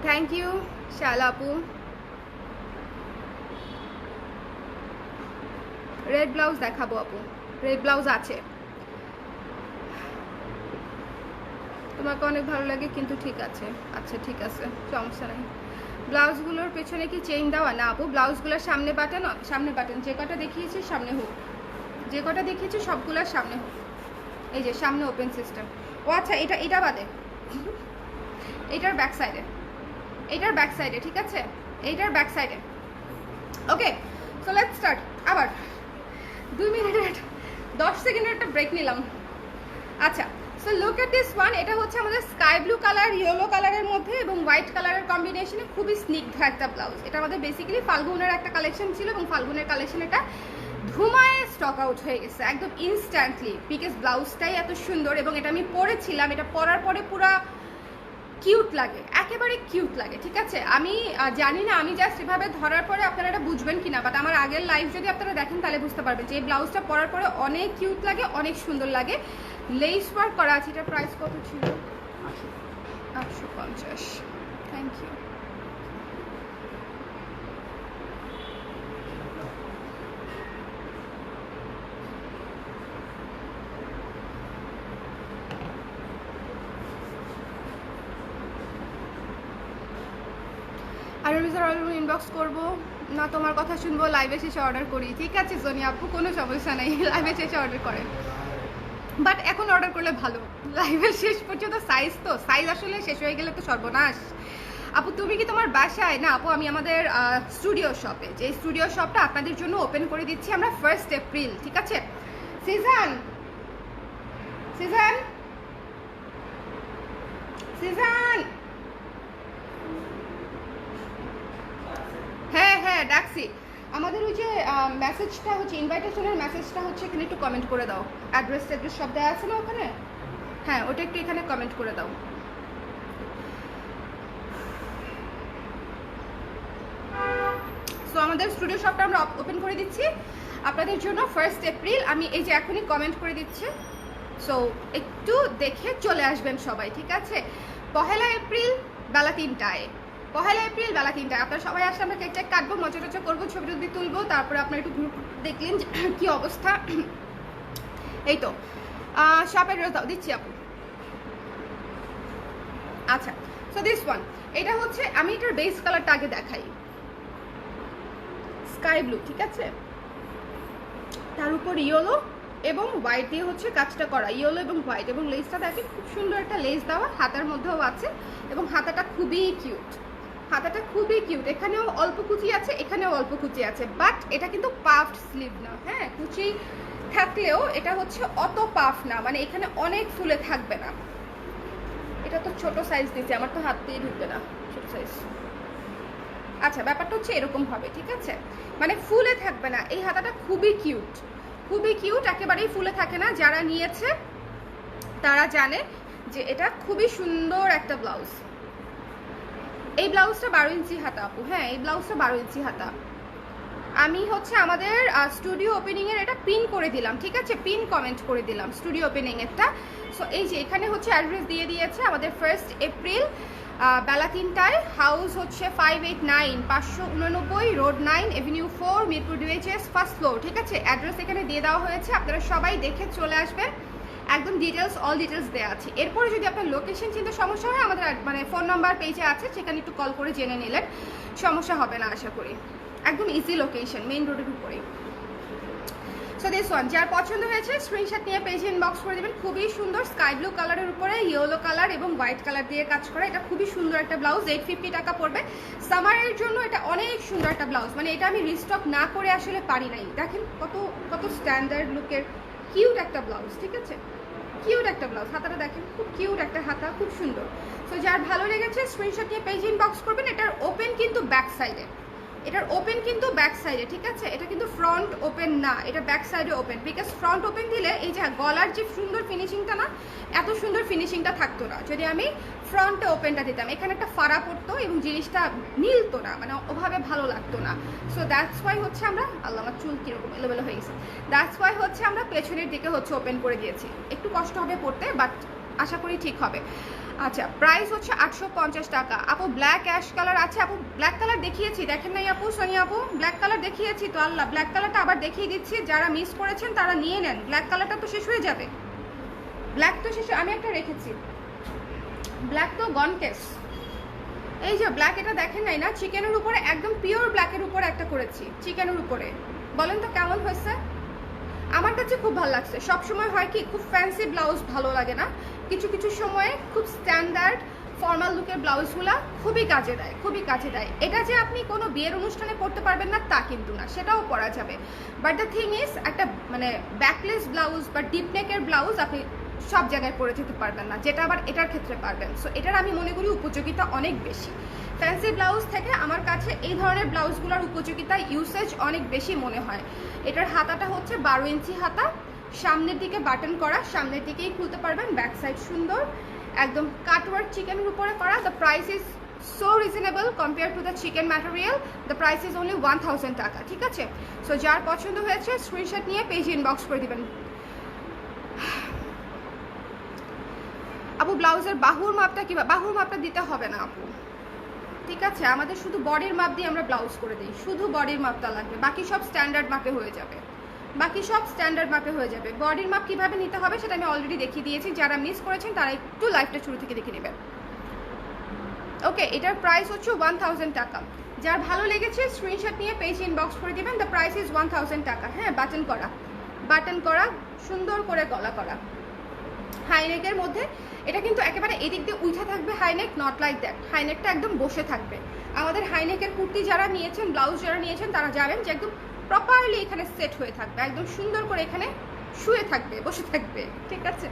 থ্যাংক ইউ শালা আপু। রেড ব্লাউজ দেখাবো আপু, রেড ব্লাউজ আছে, তোমাকে অনেক ভালো লাগে কিন্তু ঠিক আছে, আচ্ছা ঠিক আছে সমস্যা নেই। ব্লাউজগুলোর পেছনে কি চেইন দেওয়া? না আপু, ব্লাউজগুলোর সামনে বাটন, সামনে বাটন, যে কটা দেখিয়েছি সামনে হোক, যে কটা দেখিয়েছি সবগুলোর সামনে হোক, এই যে সামনে ওপেন সিস্টেম। ও আচ্ছা, এটা বাদে, এটার ব্যাক সাইডে, এটার ব্যাক সাইডে, ঠিক আছে, এইটার ব্যাক সাইডে। Okay so let's start. আবার 2 মিনিটের 10 সেকেন্ডের একটা ব্রেক নিলাম। আচ্ছা so look at this one, এটা হচ্ছে আমাদের স্কাই ব্লু কালার, ইয়েলো কালারের মধ্যে এবং হোয়াইট কালারের কম্বিনেশনে খুবই স্নিগ্ধ একটা ব্লাউজ। এটা আমাদের বেসিক্যালি ফাল্গুনের একটা কালেকশন ছিল এবং ফাল্গুনের কালেকশন এটা ধুমায় স্টক আউট হয়ে গেছে একদম ইনস্ট্যান্টলি, বিকজ ব্লাউজটাই এত সুন্দর এবং এটা আমি পরেছিলাম, এটা পরার পরে পুরা কিউট লাগে, একেবারে কিউট লাগে, ঠিক আছে। আমি জানি না আমি জাস্ট এভাবে ধরার পরে আপনারা এটা বুঝবেন কিনা, বাট আমার আগের লাইভ যদি আপনারা দেখেন তাহলে বুঝতে পারবেন যে এই ব্লাউজটা পরার পরে অনেক কিউট লাগে, অনেক সুন্দর লাগে। লেস ওয়ার্ক করা আছে, এটার প্রাইস কত ছিল? 850। Thank you. ব্লাউজের ইনবক্স করব না, তোমার কথা শুনবো, লাইভে শেষে অর্ডার করি। ঠিক আছে সোনিয়া আপু, কোনো সমস্যা নেই, লাইভে শেষে অর্ডার করেন, বাট এখন অর্ডার করলে ভালো। লাইভের শেষ পর্যন্ত সাইজ আসলে শেষ হয়ে গেলে তো সর্বনাশ। আপু তুমি কি তোমার বাসায়? না আপু, আমি আমাদের স্টুডিও শপে, যে স্টুডিও শপটা আপনাদের জন্য ওপেন করে দিচ্ছি আমরা 1 এপ্রিল। ঠিক আছে সিজান, সিজান, সিজান, হ্যাঁ হ্যাঁ ডাকছি। আমাদের ওই যে মেসেজটা হচ্ছে, ইনভাইটেশনের মেসেজটা হচ্ছে এখানে একটু কমেন্ট করে দাও। অ্যাড্রেস সব দেওয়া আছে না ওখানে? হ্যাঁ ওটা একটু এখানে কমেন্ট করে দাও। সো আমাদের স্টুডিও শপটা আমরা ওপেন করে দিচ্ছি আপনাদের জন্য 1 এপ্রিল। আমি এই যে এখনই কমেন্ট করে দিচ্ছি, সো একটু দেখে চলে আসবেন সবাই। ঠিক আছে, 1 এপ্রিল বেলা 3টায়, 1 এপ্রিল বেলা 3টায় আপনারা সবাই আসলে আমরা কেক টেক কাটবো, মজা টজা করবো, ছবি টবি তুলবো, তারপরে আপনারা একটু গ্রুপ দেখলেন কি অবস্থা। এই তো শপ অ্যাড্রেস দাও, দিচ্ছি আপু। আচ্ছা সো দিস ওয়ান, এটা হচ্ছে, আমি এটার বেস কালারটা আগে দেখাই, স্কাই ব্লু। ঠিক আছে, তার উপর ইয়েলো এবং হোয়াইট দিয়ে হচ্ছে কাজটা করা, ইয়েলো এবং হোয়াইট, এবং লেসটা দেখেন খুব সুন্দর একটা লেস দেওয়া, হাতার মধ্যেও আছে, এবং হাতাটা খুবই কিউট, হাতাটা খুবই কিউট। এখানেও অল্প কুচি আছে, এখানেও অল্প কুচি আছে, বাট এটা কিন্তু পাফড স্লিভ না। হ্যাঁ কুচি থাকলেও এটা হচ্ছে অত পাফ না, মানে এখানে অনেক ফুলে থাকবে না। এটা তো ছোট সাইজ দিয়েছে, আমার তো হাত দিয়ে ঢুকবে না, ছোট সাইজ। আচ্ছা ব্যাপারটা হচ্ছে এরকম হবে। ঠিক আছে, মানে ফুলে থাকবে না। এই হাতাটা খুবই কিউট, খুবই কিউট, একেবারেই ফুলে থাকে না। যারা নিয়েছে তারা জানে যে এটা খুবই সুন্দর একটা ব্লাউজ। এই ব্লাউজটা 12 ইঞ্চি হাতা আপু। হ্যাঁ এই ব্লাউজটা 12 ইঞ্চি হাতা। আমি হচ্ছে আমাদের স্টুডিও ওপেনিং এর এটা পিন করে দিলাম। ঠিক আছে, পিন কমেন্ট করে দিলাম স্টুডিও ওপেনিং এরটা। সো এই যে এখানে হচ্ছে অ্যাড্রেস দিয়ে দিয়েছে আমাদের 1 এপ্রিল বেলা 3টায়। হাউস হচ্ছে 589 589 road 9 Avenue 4 Mirpur DHS first floor. ঠিক আছে, অ্যাড্রেস এখানে দিয়ে দেওয়া হয়েছে, আপনারা সবাই দেখে চলে আসবেন, একদম ডিটেলস অল ডিটেলস দেওয়া আছে। এরপরে যদি আপনার লোকেশন চিনতে সমস্যা হয়, আমাদের মানে ফোন নাম্বার পেজে আছে, সেখানে একটু কল করে জেনে নিলেন, সমস্যা হবে না আশা করি। একদম ইজি লোকেশন, মেইন রোডের উপরে। সো দিস ওয়ান, যার পছন্দ হয়েছে স্ক্রিনশট নিয়ে পেজে ইনবক্স করে দেবেন। খুবই সুন্দর স্কাই ব্লু কালারের উপরে ইয়েলো কালার এবং হোয়াইট কালার দিয়ে কাজ করা, এটা খুবই সুন্দর একটা ব্লাউজ। 850 টাকা পড়বে। সামারের জন্য এটা অনেক সুন্দর একটা ব্লাউজ, মানে এটা আমি রিস্টক না করে আসলে পারি নাই। দেখেন কত কত স্ট্যান্ডার্ড লুকের কিউট একটা ব্লাউজ। ঠিক আছে, কিউট একটা ব্লাউজ, হাতাটা দেখেন খুব কিউট একটা হাতা, খুব সুন্দর। সো যার ভালো লেগেছে স্ক্রিনশট নিয়ে পেজে ইনবক্স করবেন। এটার ওপেন কিন্তু ব্যাক সাইডে, এটার ওপেন কিন্তু ব্যাক সাইডে। ঠিক আছে, এটা কিন্তু ফ্রন্ট ওপেন না, এটা ব্যাক সাইডে ওপেন। বিকজ ফ্রন্ট ওপেন দিলে এই যে গলার যে সুন্দর ফিনিশিংটা না, এত সুন্দর ফিনিশিংটা থাকতো না যদি আমি ফ্রন্টে ওপেনটা দিতাম। এখানে একটা ফাড়া পড়তো এবং জিনিসটা মিলতো না, মানে ওভাবে ভালো লাগতো না। সো দ্যাটস ওয়াই হচ্ছে আমরা, আল্লাহ আমার চুল কিরকম এলোমেলো হয়ে গেছে, দ্যাটস ওয়াই হচ্ছে আমরা পেছনের দিকে হচ্ছে ওপেন করে দিয়েছি। একটু কষ্ট হবে পড়তে, বাট আশা করি ঠিক হবে। আচ্ছা প্রাইস হচ্ছে 850 টাকা। আপু ব্ল্যাক অ্যাশ কালার আছে, আপু ব্ল্যাক কালার দেখিয়েছি, দেখেন নাই আপু? সোনিয়া আপু ব্ল্যাক কালার দেখিয়েছি তো, আল্লাহ ব্ল্যাক কালারটা আবার দেখিয়ে দিচ্ছি, যারা মিস করেছেন তারা নিয়ে নেন। ব্ল্যাক কালারটা তো শেষ হয়ে যাবে, ব্ল্যাক তো শেষ, আমি একটা রেখেছি, ব্ল্যাক তো গন কেস। এই যে ব্ল্যাক, এটা দেখেন নাই না, চিকেনের উপরে একদম পিওর ব্ল্যাকের উপরে একটা করেছি, চিকেনের উপরে। বলেন তো কেমন হয়েছে? আমার কাছে খুব ভালো লাগছে। সবসময় হয় কি খুব ফ্যান্সি ব্লাউজ ভালো লাগে না, কিছু কিছু সময়ে খুব স্ট্যান্ডার্ড ফর্মাল লুকের ব্লাউজগুলো খুবই কাজে দেয়, খুবই কাজে দেয়। এটা যে আপনি কোনো বিয়ের অনুষ্ঠানে পরতে পারবেন না তা কিন্তু না, সেটাও পরা যাবে। বাট দ্য থিং ইজ, একটা মানে ব্যাকলেস ব্লাউজ বা ডিপ নেকের ব্লাউজ আপনি সব জায়গায় পরে যেতে পারবেন না, যেটা আবার এটার ক্ষেত্রে পারবেন। সো এটার আমি মনে করি উপযোগিতা অনেক বেশি ফ্যান্সি ব্লাউজ থেকে। আমার কাছে এই ধরনের ব্লাউজগুলোর উপযোগিতা ইউসেজ অনেক বেশি মনে হয়। এটার হাতাটা হচ্ছে 12 ইঞ্চি হাতা, সামনের দিকে বাটন করা, সামনের দিকেই খুলতে পারবেন, ব্যাক সাইড সুন্দর, একদম কাটওয়ার্ক চিকেনের উপরে করা। The price is so reasonable compare to the chicken material. The price is only 1000 টাকা। ঠিক আছে, সো যার পছন্দ হয়েছে স্ক্রিনশট নিয়ে পেজে ইনবক্স করে দিবেন। আপু ব্লাউজের বাহুর মাপটা কি? বাহুর মাপটা দিতে হবে না আপু, ঠিক আছে? আমাদের শুধু বডির মাপ দিয়ে আমরা ব্লাউজ করে দিই, শুধু বডির মাপটা লাগবে, বাকি সব স্ট্যান্ডার্ড মাপে হয়ে যাবে, বাকি সব স্ট্যান্ডার্ড মাপে হয়ে যাবে। বডির মাপ কিভাবে নিতে হবে সেটা আমি অলরেডি দেখিয়ে দিয়েছি, যারা মিস করেছেন তারা একটু লাইভটা শুরু থেকে দেখে নেবেন। ওকে, এটার প্রাইস হচ্ছে 1000 টাকা। যার ভালো লেগেছে স্ক্রিনশট নিয়ে পেজ ইনবক্স করে দিবেন। দ্য প্রাইস ইজ 1000 টাকা। হ্যাঁ, বাটন করা সুন্দর করে গলা করা হাইনেকের মধ্যে। এটা কিন্তু একেবারে এদিক দিয়ে উঠা থাকবে হাইনেক, নট লাইক দ্যাট। হাইনেকটা একদম বসে থাকবে। আমাদের হাইনেকের কুর্তি যারা নিয়েছেন, ব্লাউজ যারা নিয়েছেন, তারা জানেন যে একদম প্রপারলি এখানে সেট হয়ে থাকবে, একদম সুন্দর করে এখানে শুয়ে থাকবে, বসে থাকবে, ঠিক আছে?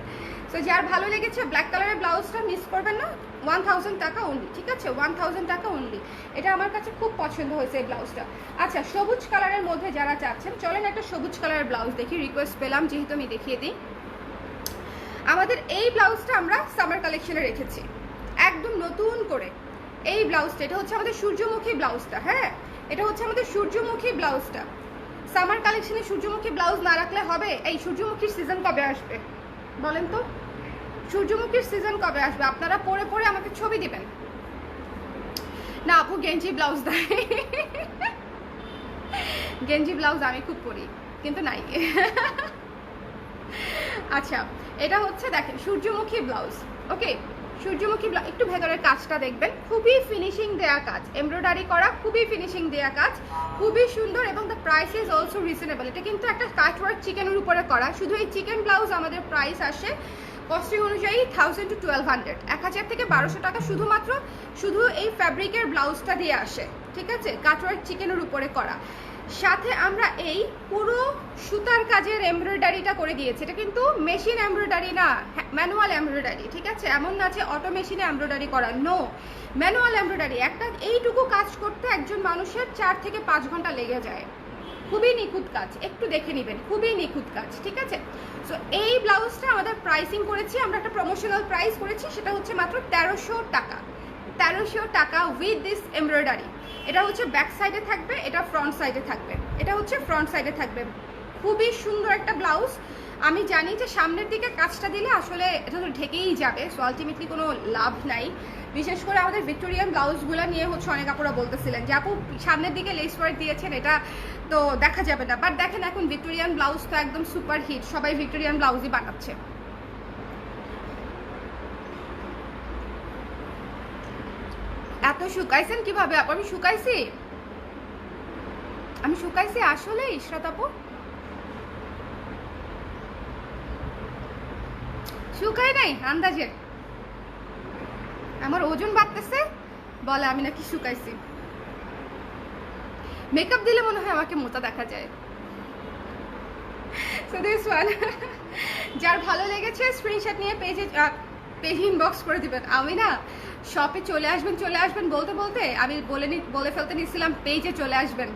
তো যার ভালো লেগেছে ব্ল্যাক কালারের ব্লাউজটা মিস করবেন না। 1000 টাকা অনলি, ঠিক আছে? 1000 টাকা অনলি। এটা আমার কাছে খুব পছন্দ হয়েছে এই ব্লাউজটা। আচ্ছা, সবুজ কালারের মধ্যে যারা চাচ্ছেন, চলেন একটা সবুজ কালারের ব্লাউজ দেখি। রিকোয়েস্ট পেলাম যেহেতু আমি দেখিয়ে দিই। আমাদের এই ব্লাউজটা আমরা সামার কালেকশনে রেখেছি একদম নতুন করে। এই ব্লাউজটা, এটা হচ্ছে আমাদের সূর্যমুখী ব্লাউজটা। হ্যাঁ, এটা হচ্ছে আমাদের সূর্যমুখী ব্লাউজটা। সামার কালেকশনে সূর্যমুখী ব্লাউজ না রাখলে হবে? এই সূর্যমুখীর সিজন কবে আসবে বলেন তো? সূর্যমুখীর সিজন কবে আসবে? আপনারা পরে পরে আমাকে ছবি দিবেন না। আপু গেঞ্জি ব্লাউজ দেয়। গেঞ্জি ব্লাউজ আমি খুব পরি, কিন্তু নাই। আচ্ছা, এটা হচ্ছে দেখেন সূর্যমুখী ব্লাউজ। ওকে, সূর্যমুখী ব্লাউজ। একটু ভেতরের কাজটা দেখবেন, খুবই ফিনিশিং দেয়া কাজ, এমব্রয়ডারি করা, খুবই ফিনিশিং দেয়া কাজ, খুবই সুন্দর। এবং the price is also reasonable. এটা কিন্তু একটা কাটওয়ার্ক চিকেনের উপরে করা। শুধু এই চিকেন ব্লাউজ আমাদের প্রাইস আসে কস্টিং অনুযায়ী 1000 to 1200, 1000 থেকে 1200 টাকা শুধুমাত্র শুধু এই ফ্যাব্রিকের ব্লাউজটা দিয়ে আসে, ঠিক আছে? কাটওয়ার্ক চিকেনের উপরে করা। সাথে আমরা এই পুরো সুতার কাজের এমব্রয়ডারিটা করে দিয়েছি। এটা কিন্তু মেশিন এমব্রয়ডারি না, ম্যানুয়াল এমব্রয়ডারি, ঠিক আছে? এমন না যে অটো মেশিনে এমব্রয়ডারি করা, নো, ম্যানুয়াল এমব্রয়ডারি। একটা এইটুকু কাজ করতে একজন মানুষের 4 থেকে 5 ঘন্টা লেগে যায়। খুবই নিখুঁত কাজ, একটু দেখে নেবেন, খুবই নিখুঁত কাজ, ঠিক আছে? সো এই ব্লাউজটা আমাদের প্রাইসিং করেছি আমরা, একটা প্রমোশনাল প্রাইস করেছি, সেটা হচ্ছে মাত্র 1300 টাকা। 1300 টাকা উইথ দিস এমব্রয়ডারি। এটা হচ্ছে ব্যাক সাইডে থাকবে, এটা ফ্রন্ট সাইডে থাকবে। এটা হচ্ছে ফ্রন্ট সাইডে থাকবে। খুবই সুন্দর একটা ব্লাউজ। আমি জানি যে সামনের দিকে কাজটা দিলে আসলে এটা তো ঢেকেই যাবে, সো আলটিমেটলি কোনো লাভ নাই। বিশেষ করে আমাদের ভিক্টোরিয়ান ব্লাউজগুলো নিয়ে হচ্ছে অনেক আপুরা বলতেছিলেন যে আপু সামনের দিকে লেস ওয়ার্ক দিয়েছেন, এটা তো দেখা যাবে না। বাট দেখেন এখন ভিক্টোরিয়ান ব্লাউজ তো একদম সুপার হিট, সবাই ভিক্টোরিয়ান ব্লাউজই বানাচ্ছে। এত শুকাইছেন কিভাবে আপু? আমি শুকাইছি আসলে ইশরাত আপু? শুকাই নাই আন্দাজে। আমার ওজন বাড়তেছে বলে আমি নাকি শুকাইছি। মেকআপ দিলে মনে হয় আমাকে মোটা দেখা যায়। সো দিস ওয়ান, যার ভালো লেগেছে স্ক্রিনশট নিয়ে পেজ ইনবক্স করে দিবেন। আমি না শপে চলে আসবেন বলতে বলতে আমি বলে ফেলতে নিছিলাম পেজে চলে আসবেন।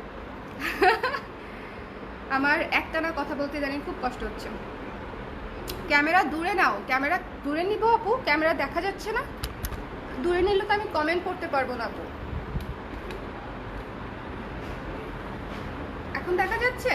আমার একটানা কথা বলতে জানি খুব কষ্ট হচ্ছে। ক্যামেরা দূরে নাও, ক্যামেরা দূরে নিব আপু, ক্যামেরা দেখা যাচ্ছে না। দূরে নিলে তো আমি কমেন্ট করতে পারবো না আপু। এখন দেখা যাচ্ছে?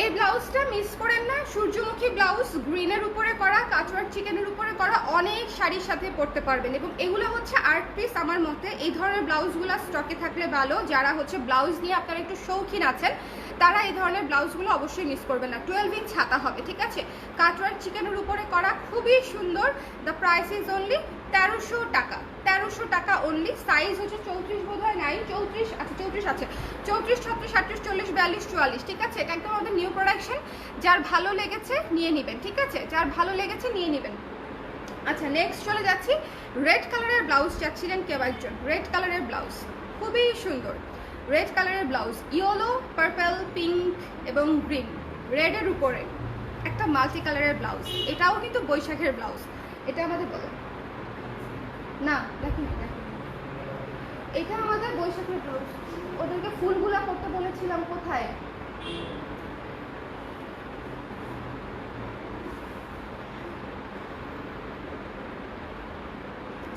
এই ব্লাউজটা মিস করেন না, সূর্যমুখী ব্লাউজ, গ্রিনের উপরে করা, কাটওয়ার্ক চিকেনের উপরে করা, অনেক শাড়ির সাথে পরতে পারবেন। এবং এগুলো হচ্ছে আর্ট পিস। আমার মতে এই ধরনের ব্লাউজগুলো স্টকে থাকলে ভালো। যারা হচ্ছে ব্লাউজ নিয়ে আপনারা একটু শৌখিন আছেন, তারা এই ধরনের ব্লাউজগুলো অবশ্যই মিস করবেন না। 12 ইঞ্চ হাতা হবে, ঠিক আছে? কাটওয়ার্ক চিকেনের উপরে করা, খুবই সুন্দর। দ্য প্রাইস ইজ অনলি 1300 টাকা। 1300 টাকা অনলি। সাইজ হচ্ছে 34 বোধ হয়, নাই 34, আচ্ছা 34 আছে, 34, 36, 38, 40, 42, 44, ঠিক আছে? এটা একদম আমাদের নিউ প্রোডাকশন। যার ভালো লেগেছে নিয়ে নেবেন, ঠিক আছে? যার ভালো লেগেছে নিয়ে নেবেন। আচ্ছা, নেক্সট চলে যাচ্ছি। রেড কালারের ব্লাউজ চাচ্ছিলেন কেউ একজন, রেড কালারের ব্লাউজ খুবই সুন্দর। রেড কালারের ব্লাউজ, ইয়েলো, পার্পল, পিঙ্ক এবং গ্রিন, রেডের উপরে একটা মাল্টি কালারের ব্লাউজ। এটাও কিন্তু বৈশাখের ব্লাউজ। এটা আমাদের বলো না, দেখুন এটা আমাদের বৈশাখের ব্লাউজ। ওদেরকে ফুলগুলা করতে বলেছিলাম, কোথায়?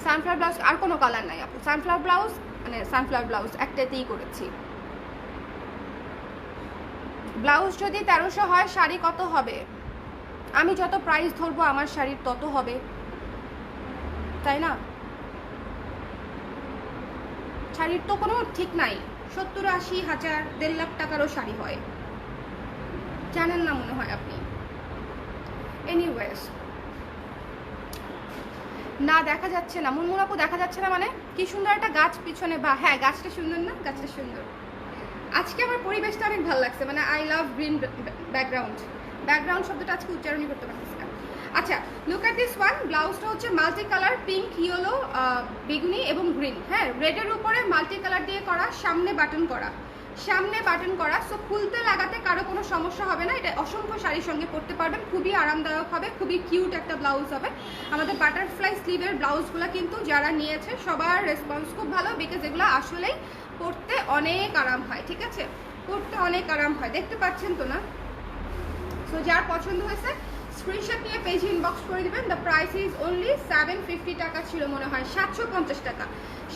সানফ্লাওয়ার ব্লাউজ আর কোনো কালার নাই আপু। সানফ্লাওয়ার ব্লাউজ মানে সানফ্লাওয়ার ব্লাউজ একটাতেই করেছি। ব্লাউজ যদি 1300 হয়, শাড়ি কত হবে? আমি যত প্রাইস ধরবো আমার শাড়ির তত হবে, তাই না? শাড়ির তো কোনো ঠিক নাই। 70, 80, 1000, 1.5 লাখ টাকারও শাড়ি হয়, জানেন না মনে হয় আপনি। এনিওয়েজ, না দেখা যাচ্ছে না, মুনমুন আপু দেখা যাচ্ছে না মানে? কি সুন্দর একটা গাছ পিছনে, বা হ্যাঁ গাছটা সুন্দর না? গাছটা সুন্দর। আজকে আমার পরিবেশটা অনেক ভালো লাগছে, মানে I love green background. Background শব্দটা আজকে উচ্চারণই করতে পারতেছি না। আচ্ছা, লুক অ্যাট দিস ওয়ান। ব্লাউজটা হচ্ছে মাল্টি কালার, পিঙ্ক, ইয়েলো, বেগুনি এবং গ্রিন। হ্যাঁ, রেডের উপরে মাল্টি কালার দিয়ে করা, সামনে বাটন করা, সামনে বাটন করা। সো খুলতে লাগাতে কারো কোনো সমস্যা হবে না। এটা অসংখ্য শাড়ির সঙ্গে পরতে পারবেন, খুবই আরামদায়ক হবে, খুবই কিউট একটা ব্লাউজ হবে। আমাদের বাটারফ্লাই স্লিভের ব্লাউজগুলো কিন্তু যারা নিয়েছে সবার রেসপন্স খুব ভালো, বিকজ এগুলো আসলেই পরতে অনেক আরাম হয়। ঠিক আছে, পরতে অনেক আরাম হয়, দেখতে পাচ্ছেন তো না? সো যার পছন্দ হয়েছে স্ক্রিনশট নিয়ে পেজে ইনবক্স করে দিবেন। দ্য প্রাইস ইজ অনলি 750 টাকা ছিল মনে হয়, 750 টাকা,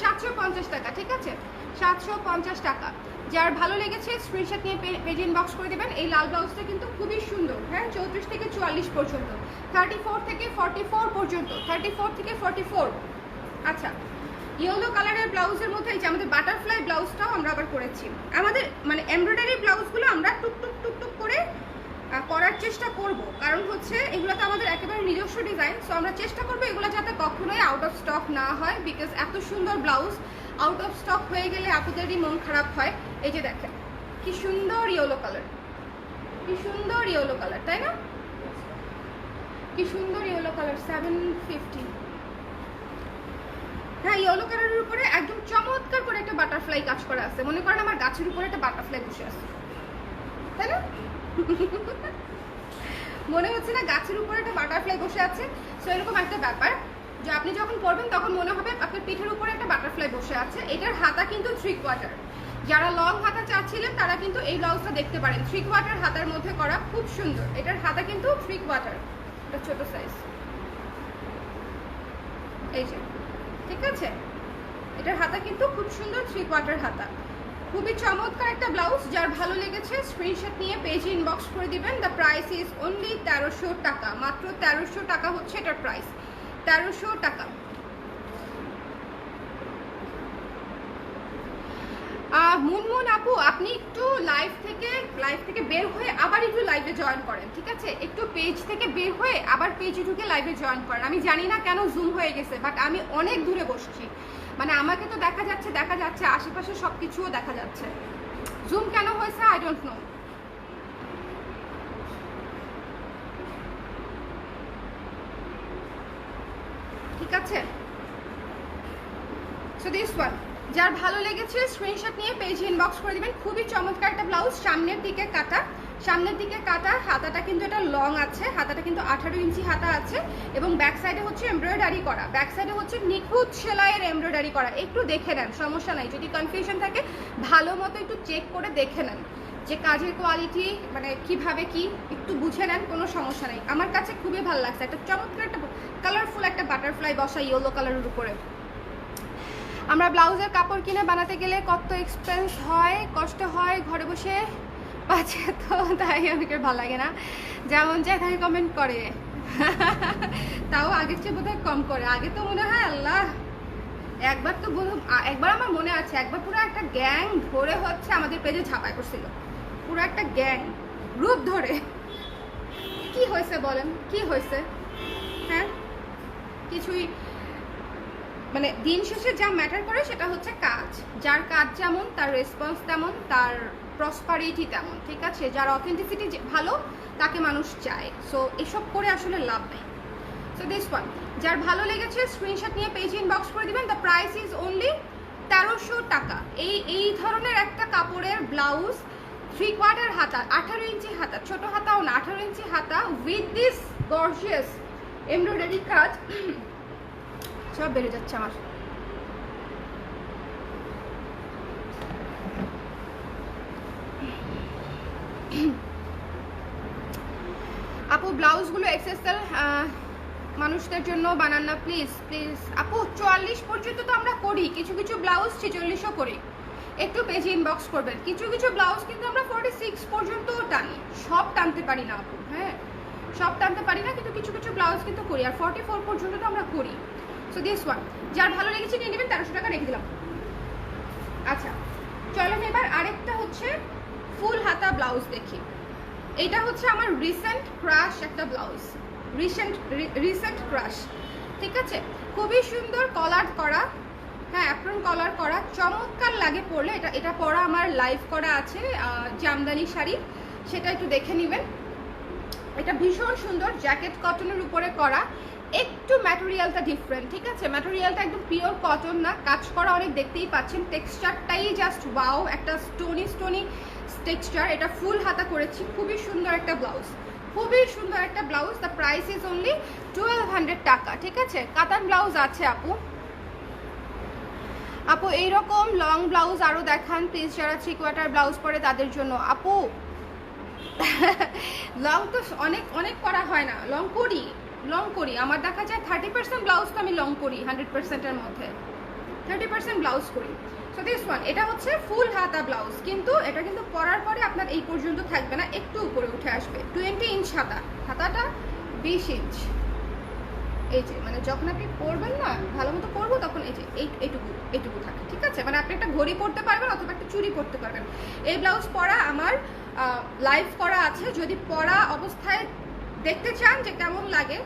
750 টাকা। ঠিক আছে, 750 টাকা। যার ভালো লেগেছে স্ক্রিনশট নিয়ে পেজে ইনবক্স করে দিবেন। এই লাল ব্লাউজটা কিন্তু খুবই সুন্দর। হ্যাঁ, 34 থেকে 44 পর্যন্ত, 34 থেকে 44 পর্যন্ত, 34 থেকে 44। আচ্ছা, ইয়েলো কালারের ব্লাউজের মধ্যে এই যে আমাদের বাটারফ্লাই ব্লাউজটাও আমরা আবার করেছি। আমাদের মানে এমব্রয়ডারি ব্লাউজগুলো আমরা টুকটুক টুকটুক করে করার চেষ্টা করব, কারণ হচ্ছে এগুলো তো আমাদের একেবারে নিজস্ব ডিজাইন। সো আমরা চেষ্টা করবো এগুলো যাতে কখনোই আউট অফ স্টক না হয়, বিকজ এত সুন্দর ব্লাউজ আউট অফ স্টক হয়ে গেলে আপুদেরই মন খারাপ হয়। এই যে দেখেন কি সুন্দর ইয়েলো কালার, কি সুন্দর ইয়েলো কালার, তাই না? কি সুন্দর ইয়েলো কালার, 750। হ্যাঁ, ইয়েলো কালারের উপরে একদম চমৎকার করে একটা বাটারফ্লাই কাজ করা আছে। মনে করেন আমার গাছের উপরে একটা বাটারফ্লাই বসে আছে, তাই না? মনে হচ্ছে না গাছের উপরে একটা বাটারফ্লাই বসে আছে? সো এরকম একটা ব্যাপার যে আপনি যখন পরবেন তখন মনে হবে আপনার পিঠের উপরে একটা বাটারফ্লাই বসে আছে। এটার হাতা কিন্তু 3/4। যারা লং হাতা চাচ্ছিলেন তারা কিন্তু এই ব্লাউজটা দেখতে পারেন, 3/4 হাতার মধ্যে করা, খুব সুন্দর। এটার হাতা কিন্তু 3/4, এটা ছোট সাইজ, এই যে। ঠিক আছে, এটার হাতা কিন্তু খুব সুন্দর, 3/4 হাতা, খুবই চমৎকার একটা ব্লাউজ। যার ভালো লেগেছে স্ক্রিনশট নিয়ে পেজে ইনবক্স করে দিবেন। দ্য প্রাইস ইজ অনলি 1300 টাকা, মাত্র 1300 টাকা হচ্ছে এটার প্রাইস, 1300 টাকা। মুনমুন আপু, আপনি একটু লাইভ থেকে বের হয়ে আবার একটু লাইভে জয়েন করেন। ঠিক আছে, একটু পেজ থেকে বের হয়ে আবার পেজে ঢুকে লাইভে জয়েন করেন। আমি জানি না কেন জুম হয়ে গেছে, বাট আমি অনেক দূরে বসছি, মানে আমাকে তো দেখা যাচ্ছে আশেপাশে সব কিছুও দেখা যাচ্ছে। জুম কেন হয়েছে আই ডোন্ট নো। ঠিক আছে, সো দিস ওয়ান, যার ভালো লেগেছে স্ক্রিনশট নিয়ে পেজে ইনবক্স করে দিবেন। খুবই চমৎকার একটা ব্লাউজ, সামনের দিকে কাটা, সামনের দিকে কাটা, হাতাটা কিন্তু এটা লং আছে, হাতাটা কিন্তু 18 ইঞ্চি হাতা আছে, এবং ব্যাক সাইডে হচ্ছে এমব্রয়ডারি করা, ব্যাক সাইডে হচ্ছে নিখুঁত সেলাইয়ের এমব্রয়ডারি করা। একটু দেখে নেন, সমস্যা নাই, যদি কনফিউশন থাকে ভালো মতো একটু চেক করে দেখে নেন যে কাজের কোয়ালিটি মানে কিভাবে কি, একটু বুঝে নেন, কোনো সমস্যা নেই। আমার কাছে খুবই ভালো লাগছে, একটা চমৎকার একটা কালারফুল একটা বাটারফ্লাই বসা ইয়েলো কালারের উপরে। আমরা ব্লাউজের কাপড় কিনে বানাতে গেলে কত এক্সপেন্স হয়, কষ্ট হয়, ঘরে বসে পাচ্ছে তো, তাই আমাকে ভালো লাগে না, যেমন চাই তাই কমেন্ট করে। তাও আগের চেয়ে বোধহয় কম করে, আগে তো মনে হয় আল্লাহ, একবার আমার মনে আছে, একবার পুরো একটা গ্যাং ধরে হচ্ছে আমাদের পেজে ঝাঁপাই করছিল, পুরো একটা গ্যাং গ্রুপ ধরে। কি হয়েছে বলেন, কি হয়েছে? হ্যাঁ, কিছুই, মানে দিন শেষে যা ম্যাটার করে সেটা হচ্ছে কাজ। যার কাজ যেমন তার রেসপন্স তেমন, তার প্রসপারিটি তেমন। ঠিক আছে, যার অথেন্টিসিটি ভালো তাকে মানুষ চায়। সো এসব করে আসলে লাভ নেই। সো দিস ওয়ান, যার ভালো লেগেছে স্ক্রিনশট নিয়ে পেজে ইনবক্স করে দিবেন। দ্য প্রাইস ইজ অনলি 1300 টাকা। এই ধরনের একটা কাপড়ের ব্লাউজ, 3/4 হাতা, 18 ইঞ্চি হাতা, ছোট হাতাও না, 18 ইঞ্চি হাতা, উইথ দিস গর্জিয়াস এমব্রয়ডারি কাজ, সব বেড়ে যাচ্ছে আমার। আপু ব্লাউজগুলো এক্সেসেল মানুষদের জন্য বানান না প্লিজ প্লিজ। আপু 44 পর্যন্ত তো আমরা করি, কিছু কিছু ব্লাউজ 46ও করি, একটু পেজে ইনবক্স করবেন। কিছু কিছু ব্লাউজ কিন্তু আমরা 46 পর্যন্তও টানি, সব টানতে পারি না আপু। হ্যাঁ, সব টানতে পারি না, কিন্তু কিছু কিছু ব্লাউজ কিন্তু করি, আর 44 পর্যন্ত তো আমরা করি। সো দিস ওয়ান, যার ভালো লেগেছে নিয়ে নেবেন, 1300 টাকা রেখে দিলাম। আচ্ছা, চলেন এবার আরেকটা হচ্ছে ফুল হাতা ব্লাউজ দেখি। এটা হচ্ছে আমার রিসেন্ট ক্রাশ একটা ব্লাউজ, রিসেন্ট ক্রাশ। ঠিক আছে, খুবই সুন্দর কলার করা, হ্যাঁ অ্যাপ্রন কলার করা, চমৎকার লাগে পরলে। এটা পরা আমার লাইভ করা আছে জামদানি শাড়ি, সেটা একটু দেখে নেবেন। এটা ভীষণ সুন্দর, জ্যাকেট কটনের উপরে করা, একটু ম্যাটেরিয়ালটা ডিফারেন্ট, ঠিক আছে? ম্যাটেরিয়ালটা একদম পিওর কটন না, কাজ করা অনেক, দেখতেই পাচ্ছেন। টেক্সচারটাই জাস্ট ওয়াও, একটা স্টোনি টেক্সচার। এটা ফুল হাতা করেছি, খুবই সুন্দর একটা ব্লাউজ, খুবই সুন্দর একটা blouse. The price is only 1200 টাকা, ঠিক আছে? কাতান ব্লাউজ আছে আপু। আপু এইরকম লং ব্লাউজ আরও দেখান প্লিজ, যারা 3 কোয়ার্টার ব্লাউজ পরে তাদের জন্য। আপু লং তো অনেক করা হয় না, লং করি আমার দেখা যায় 30% ব্লাউজ তো আমি লং করি, 100%-এর মধ্যে 30% ব্লাউজ করি। সো দিস ওয়ান, এটা হচ্ছে ফুল হাতা ব্লাউজ, কিন্তু এটা কিন্তু পরার পরে আপনার এই পর্যন্ত থাকবে না, একটু উপরে উঠে আসবে। 20 ইঞ্চ হাতাটা 20 ইঞ্চ। এই যে মানে যখন আপনি পরবেন না, ভালো মতো পরবো, তখন এই যে এইটুকু থাকে, ঠিক আছে? মানে আপনি একটা ঘড়ি পরতে পারবেন অথবা একটা চুড়ি পরতে পারবেন। এই ব্লাউজ পরা আমার লাইভ করা আছে, যদি পরা অবস্থায় দেখতে চান যে কেমন লাগে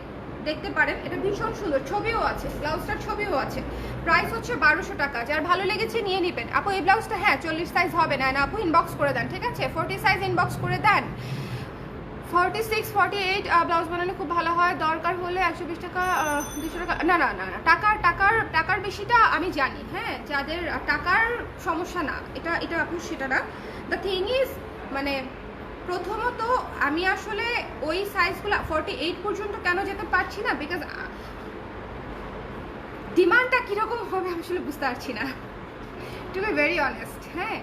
দেখতে পারেন। এটা ভীষণ সুন্দর, ছবিও আছে, ব্লাউজটার ছবিও আছে। প্রাইস হচ্ছে 1200 টাকা। যার ভালো লেগেছে নিয়ে নেবেন। আপু এই ব্লাউজটা হ্যাঁ 40 সাইজ হবে না, আপু ইনবক্স করে দেন, ঠিক আছে? 40 সাইজ ইনবক্স করে দেন। 46, 48 ব্লাউজ বানালে খুব ভালো হয়, দরকার হলে 120 টাকা 200 টাকা, না টাকার বেশিটা আমি জানি, হ্যাঁ যাদের টাকার সমস্যা না, এটা আপু সেটা না। দ্য থিং ইজ মানে প্রথমত আমি আসলে ওই সাইজগুলো 48 পর্যন্ত কেন যেতে পারছি না, বিকজ ডিমান্ডটা কীরকম হবে আমি আসলে বুঝতে পারছি না, টু বি ভেরি অনেস্ট। হ্যাঁ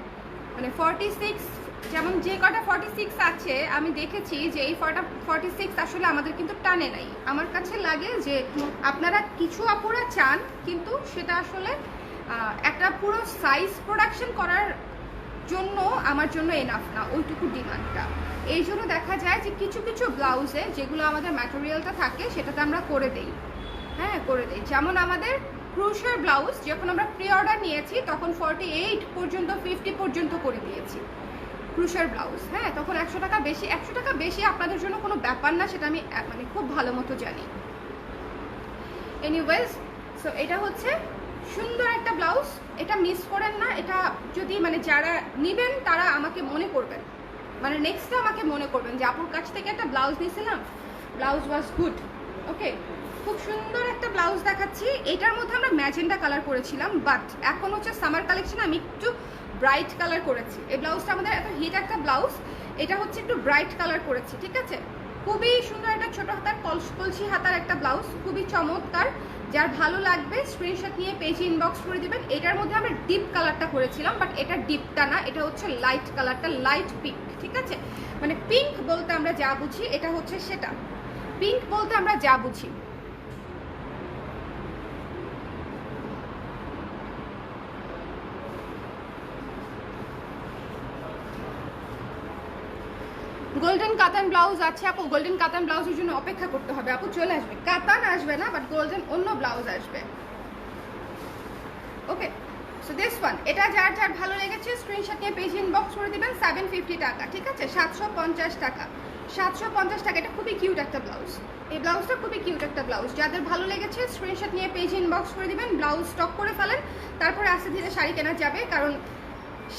মানে 46, যেমন যে কটা 46 আছে আমি দেখেছি যে এই 46 আসলে আমাদের কিন্তু টানে নাই। আমার কাছে লাগে যে আপনারা কিছু আপুরা চান, কিন্তু সেটা আসলে একটা পুরো সাইজ প্রোডাকশন করার জন্য আমার জন্য এনাফ না ওইটুকু ডিমান্ডটা। এই জন্য দেখা যায় যে কিছু ব্লাউজে যেগুলো আমাদের ম্যাটেরিয়ালটা থাকে সেটাতে আমরা করে দেই, হ্যাঁ করে দেই। যেমন আমাদের ক্রুশের ব্লাউজ যখন আমরা প্রি অর্ডার নিয়েছি তখন 48 পর্যন্ত 50 পর্যন্ত করে দিয়েছি ক্রুশের ব্লাউজ, হ্যাঁ তখন 100 টাকা বেশি আপনাদের জন্য কোনো ব্যাপার না, সেটা আমি মানে খুব ভালো মতো জানি। এনিওয়েজ, সো এটা হচ্ছে সুন্দর একটা ব্লাউজ, এটা মিস করেন না। এটা যদি মানে যারা নেবেন তারা আমাকে মনে করবেন, মানে নেক্সটে আমাকে মনে করবেন যে আপুর কাছ থেকে একটা ব্লাউজ নিয়েছিলাম, ব্লাউজ ওয়াজ গুড। ওকে, খুব সুন্দর একটা ব্লাউজ দেখাচ্ছি। এটার মধ্যে আমরা ম্যাজেন্ডা কালার করেছিলাম, বাট এখন হচ্ছে সামার কালেকশন আমি একটু ব্রাইট কালার করেছি। এই ব্লাউজটা আমাদের এত হিট একটা ব্লাউজ, এটা হচ্ছে একটু ব্রাইট কালার করেছি, ঠিক আছে? খুবই সুন্দর একটা ছোট হাতার কলসি হাতার একটা ব্লাউজ, খুবই চমৎকার। যার ভালো লাগবে স্ক্রিনশট নিয়ে পেজে ইনবক্স করে দিবেন। এটার মধ্যে আমরা ডিপ কালারটা করেছিলাম, বাট এটা ডিপটা না, এটা হচ্ছে লাইট কালারটা, লাইট পিঙ্ক, ঠিক আছে? মানে পিঙ্ক বলতে আমরা যা বুঝি এটা হচ্ছে সেটা, পিঙ্ক বলতে আমরা যা বুঝি। গোল্ডেন কাতান ব্লাউজ আছে আপু, গোল্ডেন কাতান ব্লাউজের জন্য অপেক্ষা করতে হবে আপু, চলে আসবে। কাতান আসবে না, বাট গোল্ডেন অন্য ব্লাউজ আসবে। ওকে, সো দিস ওয়ান, এটা যার ভালো লেগেছে স্ক্রিনশট নিয়ে পেজ ইনবক্স করে দিবেন। 750 টাকা, ঠিক আছে? 750 টাকা, 750 টাকা। এটা খুবই কিউট একটা ব্লাউজ, এই ব্লাউজটা খুবই কিউট একটা ব্লাউজ। যাদের ভালো লেগেছে স্ক্রিনশট নিয়ে পেজ ইনবক্স করে দিবেন, ব্লাউজ স্টক করে ফেলেন, তারপরে আস্তে ধীরে শাড়ি কেনা যাবে। কারণ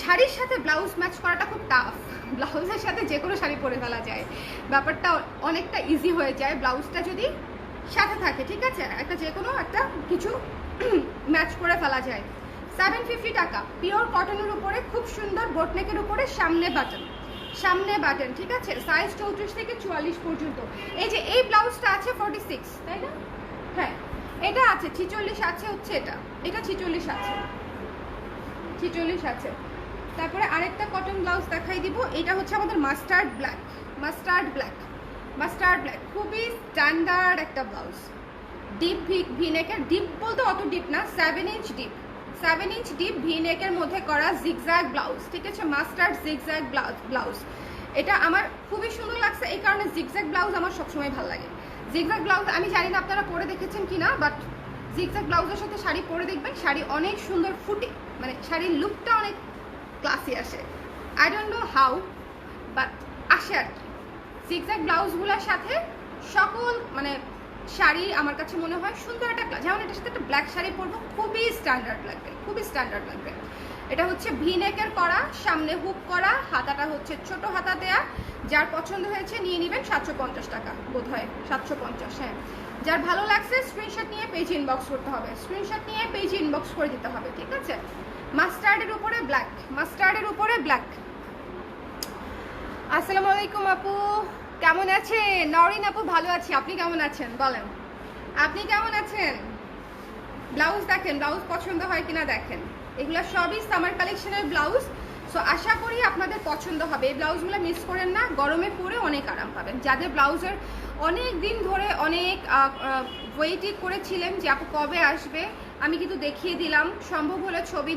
শাড়ির সাথে ব্লাউজ ম্যাচ করাটা খুব টাফ, ব্লাউজের সাথে যে কোনো শাড়ি পরে ফেলা যায়, ব্যাপারটা অনেকটা ইজি হয়ে যায় ব্লাউজটা যদি সাথে থাকে, ঠিক আছে? একটা যে কোনো একটা কিছু ম্যাচ করে ফেলা যায়। 750 টাকা, পিওর কটনের উপরে, খুব সুন্দর বোটনেকের উপরে, সামনে বাটন, ঠিক আছে? সাইজ 34 থেকে 44 পর্যন্ত। এই যে এই ব্লাউজটা আছে 46, তাই না? হ্যাঁ এটা আছে 46 আছে, হচ্ছে এটা 46 আছে, 46 আছে। তারপরে আরেকটা কটন ব্লাউজ দেখাই দিব, এটা হচ্ছে আমাদের মাস্টার্ড ব্ল্যাক, খুবই স্ট্যান্ডার্ড একটা ব্লাউজ। ডিপ ভিনেকের, ডিপ বলতে অত ডিপ না, 7 ইঞ্চ ডিপ ভিনেকের মধ্যে করা জিগজ্যাগ ব্লাউজ, ঠিক আছে? মাস্টার্ড জিগজ্যাগ ব্লাউজ, এটা আমার খুবই সুন্দর লাগছে। এই কারণে জিগজ্যাগ ব্লাউজ আমার সবসময় ভালো লাগে। জিগজ্যাগ ব্লাউজ আমি জানি না আপনারা পরে দেখেছেন কিনা, বাট জিগজ্যাগ ব্লাউজের সাথে শাড়ি পরে দেখবেন, শাড়ি অনেক সুন্দর ফুটে, মানে শাড়ির লুকটা অনেক ক্লাসি আসে। I don't know how, but আসে আর কি। জিগজ্যাগ ব্লাউজগুলোর সাথে সকল মানে শাড়ি আমার কাছে মনে হয় সুন্দর একটা, যেমন এটার সাথে একটা ব্ল্যাক শাড়ি পরবো, খুবই স্ট্যান্ডার্ড লাগবে, খুবই স্ট্যান্ডার্ড লাগবে। এটা হচ্ছে ভি নেকের করা, সামনে হুক করা, হাতাটা হচ্ছে ছোট হাতা দেয়া। যার পছন্দ হয়েছে নিয়ে নেবেন, 750 টাকা বোধ হয়, 750। হ্যাঁ, যার ভালো লাগছে স্ক্রিনশট নিয়ে পেজ ইনবক্স করতে হবে, স্ক্রিনশট নিয়ে পেজ ইনবক্স করে দিতে হবে, ঠিক আছে? মাস্টার্ডের উপরে ব্ল্যাক, মাস্টার্ডের উপরে ব্ল্যাক। আসসালামু আলাইকুম আপু, কেমন আছেন? নরিন আপু ভালো আছি, আপনি কেমন আছেন বলেন, আপনি কেমন আছেন? ব্লাউজ দেখেন, ব্লাউজ পছন্দ হয় কিনা দেখেন। এগুলো সবই সামার কালেকশনের ব্লাউজ, সো আশা করি আপনাদের পছন্দ হবে। এই ব্লাউজগুলো মিস করেন না, গরমে পরে অনেক আরাম পাবেন। যাদের ব্লাউজের অনেক দিন ধরে অনেক ওয়েটিং করেছিলেন যে আপু কবে আসবে, আমি কিন্তু দেখিয়ে দিলাম। সম্ভব হলে ছবি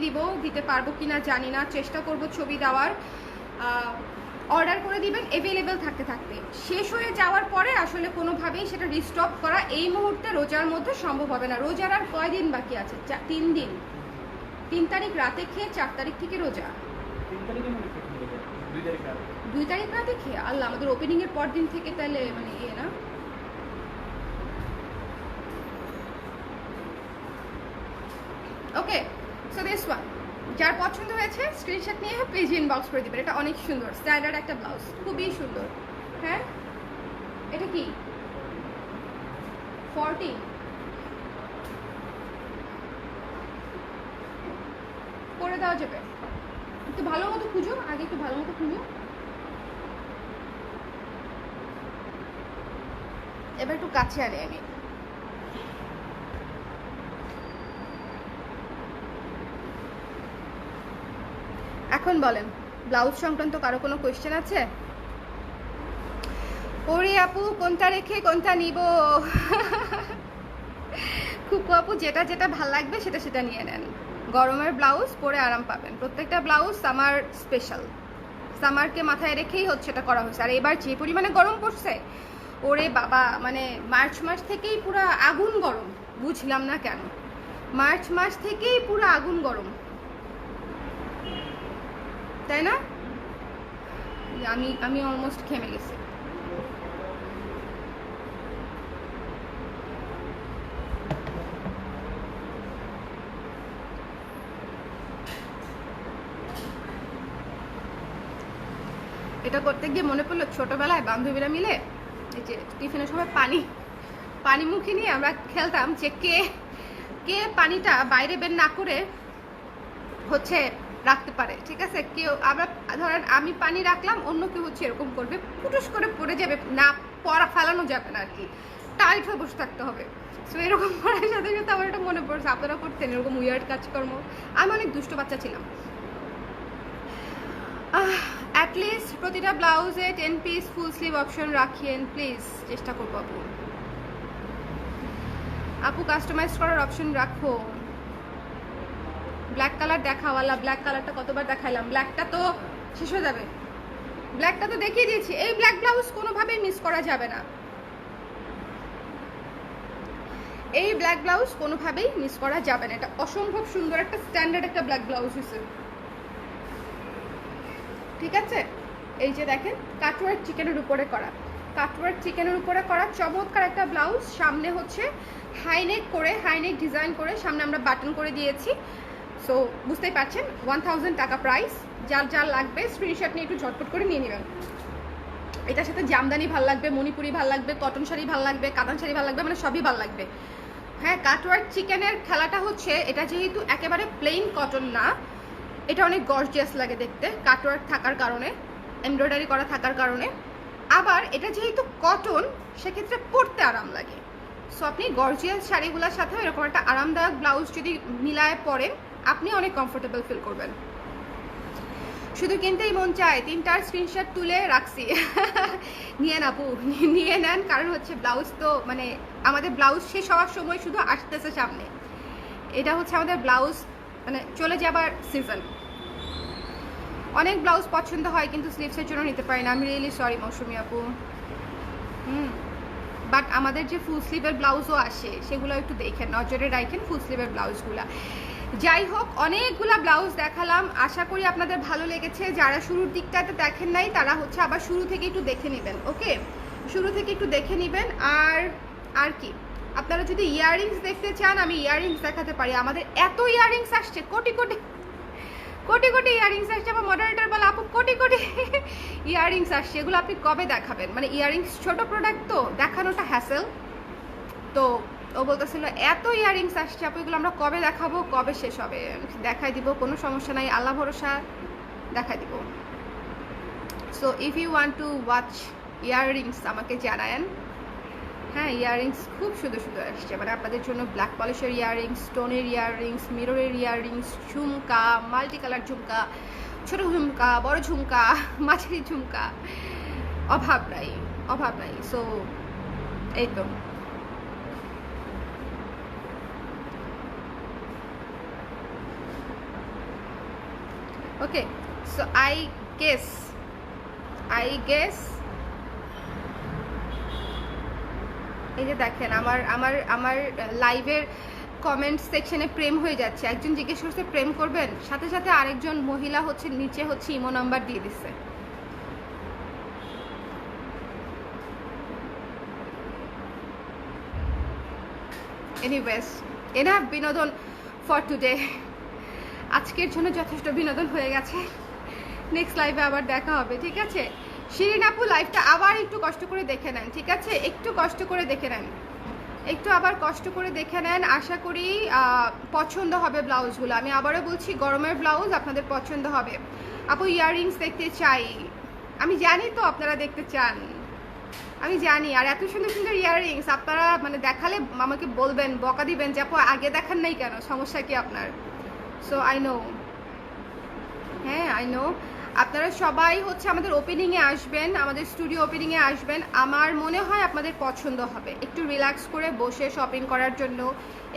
দিতে পারবো কিনা জানি না, চেষ্টা করব ছবি দেওয়ার। অর্ডার করে দিবেন অ্যাভেলেবেল থাকতে থাকতে, শেষ হয়ে যাওয়ার পরে আসলে কোনোভাবেই সেটা রিস্টক করা এই মুহূর্তে রোজার মধ্যে সম্ভব হবে না। রোজার আর কয়দিন বাকি আছে? 3 দিন। 3 তারিখ রাতে খেয়ে 4 তারিখ থেকে রোজা। 2 তারিখ রাতে খেয়ে, আল্লাহ, আমাদের ওপেনিং এর পর দিন থেকে তাহলে মানে না। ওকে, সো দিস ওয়ান, যার পছন্দ হয়েছে স্ক্রিনশট নিয়ে পেজ ইনবক্স করে দিবেন। এটা অনেক সুন্দর, স্ট্যান্ডার্ড একটা ব্লাউজ, খুবই সুন্দর। হ্যাঁ, এটা কি 40? করে দেওয়া যাবে, একটু ভালো মতো খুঁজো, আগে একটু ভালো মতো খুঁজো। এবার একটু কাছে আনে আমি। এখন বলেন, ব্লাউজ সংক্রান্ত কারো কোনো কোয়েশ্চেন আছে? ওরে আপু, কোনটা রেখে কোনটা নিব? খুকু আপু, যেটা যেটা ভাল লাগবে সেটা সেটা নিয়ে নেন। গরমের ব্লাউজ পরে আরাম পাবেন, প্রত্যেকটা ব্লাউজ সামার স্পেশাল, সামারকে মাথায় রেখেই হচ্ছে এটা করা হয়েছে। আর এবার যে পরিমাণে গরম পড়ছে, ওরে বাবা, মানে মার্চ মাস থেকেই পুরো আগুন গরম, বুঝলাম না কেন। মার্চ মাস থেকেই পুরো আগুন গরম, তাই না? আমি অলমোস্ট ঘেমে গেছি। এটা করতে গিয়ে মনে পড়লো ছোটবেলায় বান্ধবীরা মিলে এই যে টিফিনের সময় পানি মুখে নিয়ে আমরা খেলতাম যে কে পানিটা বাইরে বের না করে হচ্ছে রাখতে পারে, ঠিক আছে? কেউ, আমরা ধরেন আমি পানি রাখলাম, অন্য কেউ হচ্ছে এরকম করবে, ফুটুস করে পড়ে যাবে, না ফেলানো যাবে না আর কি, টাইট হয়ে বসে থাকতে হবে। সো এরকম করার সাথে সাথে আমার এটা মনে পড়ছে, আপনারা করতেন এরকম উইয়ার্ড কাজকর্ম? আমি অনেক দুষ্ট বাচ্চা ছিলাম। অ্যাটলিস্ট প্রতিটা ব্লাউজে 10 পিস ফুল স্লিভ অপশন রাখিয়েন প্লিজ, চেষ্টা করবো আপু। আপু কাস্টমাইজ করার অপশন রাখো। ব্ল্যাক কালার দেখাওয়ালা, ব্ল্যাক কালারটা কতবার দেখাইলাম, ব্ল্যাকটা তো শেষ হয়ে যাবে, ব্ল্যাকটা তো দেখিয়ে দিয়েছি। এই ব্ল্যাক ব্লাউজ কোনোভাবেই মিস করা যাবে না, এই ব্ল্যাক ব্লাউজ কোনোভাবেই মিস করা যাবে না। এটা অসম্ভব সুন্দর একটা স্ট্যান্ডার্ড একটা ব্ল্যাক ব্লাউজ হয়েছে, ঠিক আছে? এই যে দেখেন, কাটওয়ার্ক চিকেনের উপরে করা, কাটওয়ার্ক চিকেনের উপরে করা চমৎকার একটা ব্লাউজ। সামনে হচ্ছে হাইনেক করে, হাইনেক ডিজাইন করে সামনে আমরা বাটন করে দিয়েছি। সো বুঝতেই পারছেন, 1000 টাকা প্রাইস। যার যার লাগবে স্ক্রিনশট নিয়ে একটু ঝটপট করে নিয়ে নেবেন। এটার সাথে জামদানি ভাল লাগবে, মণিপুরি ভাল লাগবে, কটন শাড়ি ভাল লাগবে, কাতান শাড়ি ভাল লাগবে, মানে সবই ভাল লাগবে। হ্যাঁ, কাটওয়ার্ক চিকেনের খেলাটা হচ্ছে, এটা যেহেতু একেবারে প্লেন কটন না, এটা অনেক গর্জিয়াস লাগে দেখতে, কাটওয়ার্ক থাকার কারণে, এমব্রয়ডারি করা থাকার কারণে। আবার এটা যেহেতু কটন, সেক্ষেত্রে পরতে আরাম লাগে। সো আপনি গর্জিয়াস শাড়িগুলোর সাথে এরকম একটা আরামদায়ক ব্লাউজ যদি মিলায় পরেন, আপনি অনেক কমফোর্টেবল ফিল করবেন। শুধু কিনতেই মন চায়, 3টার স্ক্রিনশট তুলে রাখছি। নিয়ে নেন আপু, নিয়ে নেন, কারণ হচ্ছে ব্লাউজ তো মানে আমাদের ব্লাউজ শেষ হওয়ার সময় শুধু আসতেছে সামনে, এটা হচ্ছে আমাদের ব্লাউজ মানে চলে যাবার সিজন। অনেক ব্লাউজ পছন্দ হয় কিন্তু স্লিভসের জন্য নিতে পারি না, আমি রিয়েলি সরি মৌসুমি আপু। বাট আমাদের যে ফুল স্লিভের ব্লাউজও আসে, সেগুলো একটু দেখেন, নজরে রাখেন ফুল স্লিভের ব্লাউজগুলা। যাই হোক, অনেকগুলা ব্লাউজ দেখালাম, আশা করি আপনাদের ভালো লেগেছে। যারা শুরুর দিকটাতে দেখেন নাই, তারা হচ্ছে আবার শুরু থেকে একটু দেখে নেবেন। ওকে, শুরু থেকে একটু দেখে নেবেন। আর আর কি আপনারা যদি ইয়াররিংস দেখতে চান আমি ইয়াররিংস দেখাতে পারি। আমাদের এত ইয়াররিংস আসছে, কোটি কোটি কোটি কোটি ইয়াররিংস আসছে। আমার মডারেটর বলে আপু কোটি কোটি ইয়াররিংস আসছে, এগুলো আপনি কবে দেখাবেন? মানে ইয়াররিংস ছোট প্রোডাক্ট তো দেখানোটা হ্যাসেল। তো ও বলতেছিল এত ইয়াররিংস আসছে আপু, এগুলো আমরা কবে দেখাবো, কবে শেষ হবে? দেখাই দিব, কোনো সমস্যা নাই, আল্লাহ ভরসা, দেখাই দিব। So if you want to watch earrings আমাকে জানায়েন। হ্যাঁ, ইয়াররিংস খুব সুন্দর সুন্দর আসছে, মানে আপনাদের জন্য ব্ল্যাক পলিশের ইয়াররিংস, স্টোনের ইয়াররিংস, মিররের ইয়াররিংস, ঝুমকা, মাল্টি কালার ঝুমকা, ছোট ঝুমকা, বড় ঝুমকা, মাঝারি ঝুমকা, অভাব নাই, অভাব নাই। সো এই তো ওকে। সো আই গেস এই যে দেখেন আমার আমার আমার লাইভের কমেন্ট সেকশনে প্রেম হয়ে যাচ্ছে। একজন জিজ্ঞেস করছে প্রেম করবেন, সাথে সাথে আরেকজন মহিলা হচ্ছে নিচে হচ্ছে ইমো নাম্বার দিয়ে দিচ্ছে। এনিওয়েজ, এনাফ বিনোদন ফর টুডে। আজকের জন্য যথেষ্ট বিনোদন হয়ে গেছে। নেক্সট লাইভে আবার দেখা হবে, ঠিক আছে? শিরিন আপু লাইভটা আবার একটু কষ্ট করে দেখে নেন, ঠিক আছে? একটু কষ্ট করে দেখে নেন, একটু আবার কষ্ট করে দেখে নেন। আশা করি পছন্দ হবে ব্লাউজগুলো। আমি আবারও বলছি গরমের ব্লাউজ আপনাদের পছন্দ হবে। আপু ইয়াররিংস দেখতে চাই, আমি জানি তো আপনারা দেখতে চান, আমি জানি। আর এত সুন্দর সুন্দর ইয়াররিংস আপনারা মানে দেখালে আমাকে বলবেন, বকা দিবেন যে আপু আগে দেখান নাই কেন, সমস্যা কি আপনার? সো আই নো, হ্যাঁ আই নো। আপনারা সবাই হচ্ছে আমাদের ওপেনিংয়ে আসবেন, আমাদের স্টুডিও ওপেনিংয়ে আসবেন। আমার মনে হয় আপনাদের পছন্দ হবে। একটু রিল্যাক্স করে বসে শপিং করার জন্য,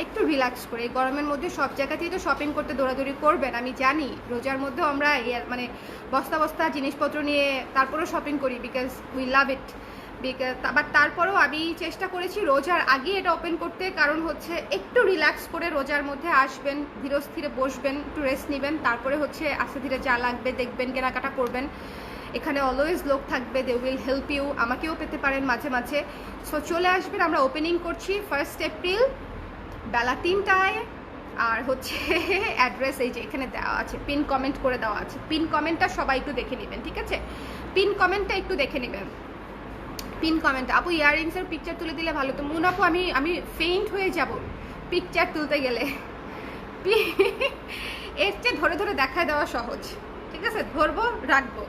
একটু রিল্যাক্স করে। এই গরমের মধ্যে সব জায়গাতেই তো শপিং করতে দৌড়াদৌড়ি করবেন, আমি জানি। রোজার মধ্যেও আমরা মানে বস্তা বস্তা জিনিসপত্র নিয়ে তারপরেও শপিং করি, because we love it. But তারপরেও আমি চেষ্টা করেছি রোজার আগে এটা ওপেন করতে, কারণ হচ্ছে একটু রিল্যাক্স করে রোজার মধ্যে আসবেন, ধীরস্থিরে বসবেন, একটু রেস্ট নেবেন, তারপরে হচ্ছে আস্তে ধীরে যা লাগবে দেখবেন, কেনাকাটা করবেন। এখানে অলওয়েজ লোক থাকবে, দে উইল হেল্প ইউ। আমাকেও পেতে পারেন মাঝে মাঝে। সো চলে আসবেন, আমরা ওপেনিং করছি 1 এপ্রিল বেলা 3টায়। আর হচ্ছে অ্যাড্রেস এই যে এখানে দেওয়া আছে, পিন কমেন্ট করে দেওয়া আছে। পিন কমেন্টটা সবাই একটু দেখে নেবেন, ঠিক আছে? পিন কমেন্টটা একটু দেখে নেবেন, পিন কমেন্ট। আপু ইয়াররিংসের পিকচার তুলে দিলে ভালো তো। মুন আপু আমি ফেইন্ট হয়ে যাব পিকচার তুলতে গেলে। এর চেয়ে ধরে ধরে দেখায় দেওয়া সহজ, ঠিক আছে? ধরবো, রাখবো,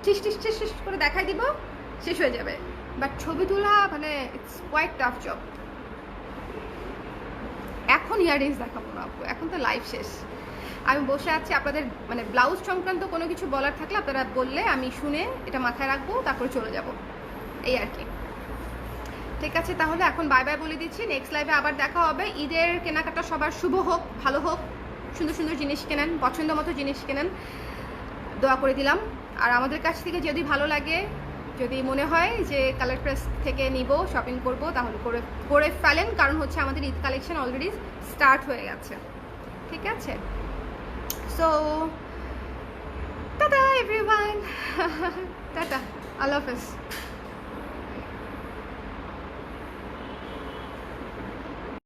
টিস টিস টিস টিস করে দেখাই দিব, শেষ হয়ে যাবে। বাট ছবি তোলা মানে ইটস কোয়াইট টাফ জব। এখন ইয়াররিংস দেখাবো না আপু, এখন তো লাইভ শেষ। আমি বসে আছি, আপনাদের মানে ব্লাউজ সংক্রান্ত কোনো কিছু বলার থাকলে আপনারা বললে আমি শুনে এটা মাথায় রাখবো, তারপরে চলে যাব, এই আর কি। ঠিক আছে, তাহলে এখন বাই বাই বলে দিচ্ছি। নেক্সট লাইভে আবার দেখা হবে। ঈদের কেনাকাটা সবার শুভ হোক, ভালো হোক, সুন্দর সুন্দর জিনিস কেনেন, পছন্দ মতো জিনিস কেনেন, দোয়া করে দিলাম। আর আমাদের কাছ থেকে যদি ভালো লাগে, যদি মনে হয় যে কালার প্রেস থেকে নিব, শপিং করব, তাহলে করে ফেলেন, কারণ হচ্ছে আমাদের ঈদ কালেকশন অলরেডি স্টার্ট হয়ে গেছে, ঠিক আছে? সো টাটা এভরিওয়ান, টাটা, আল্লাহ হাফেজ।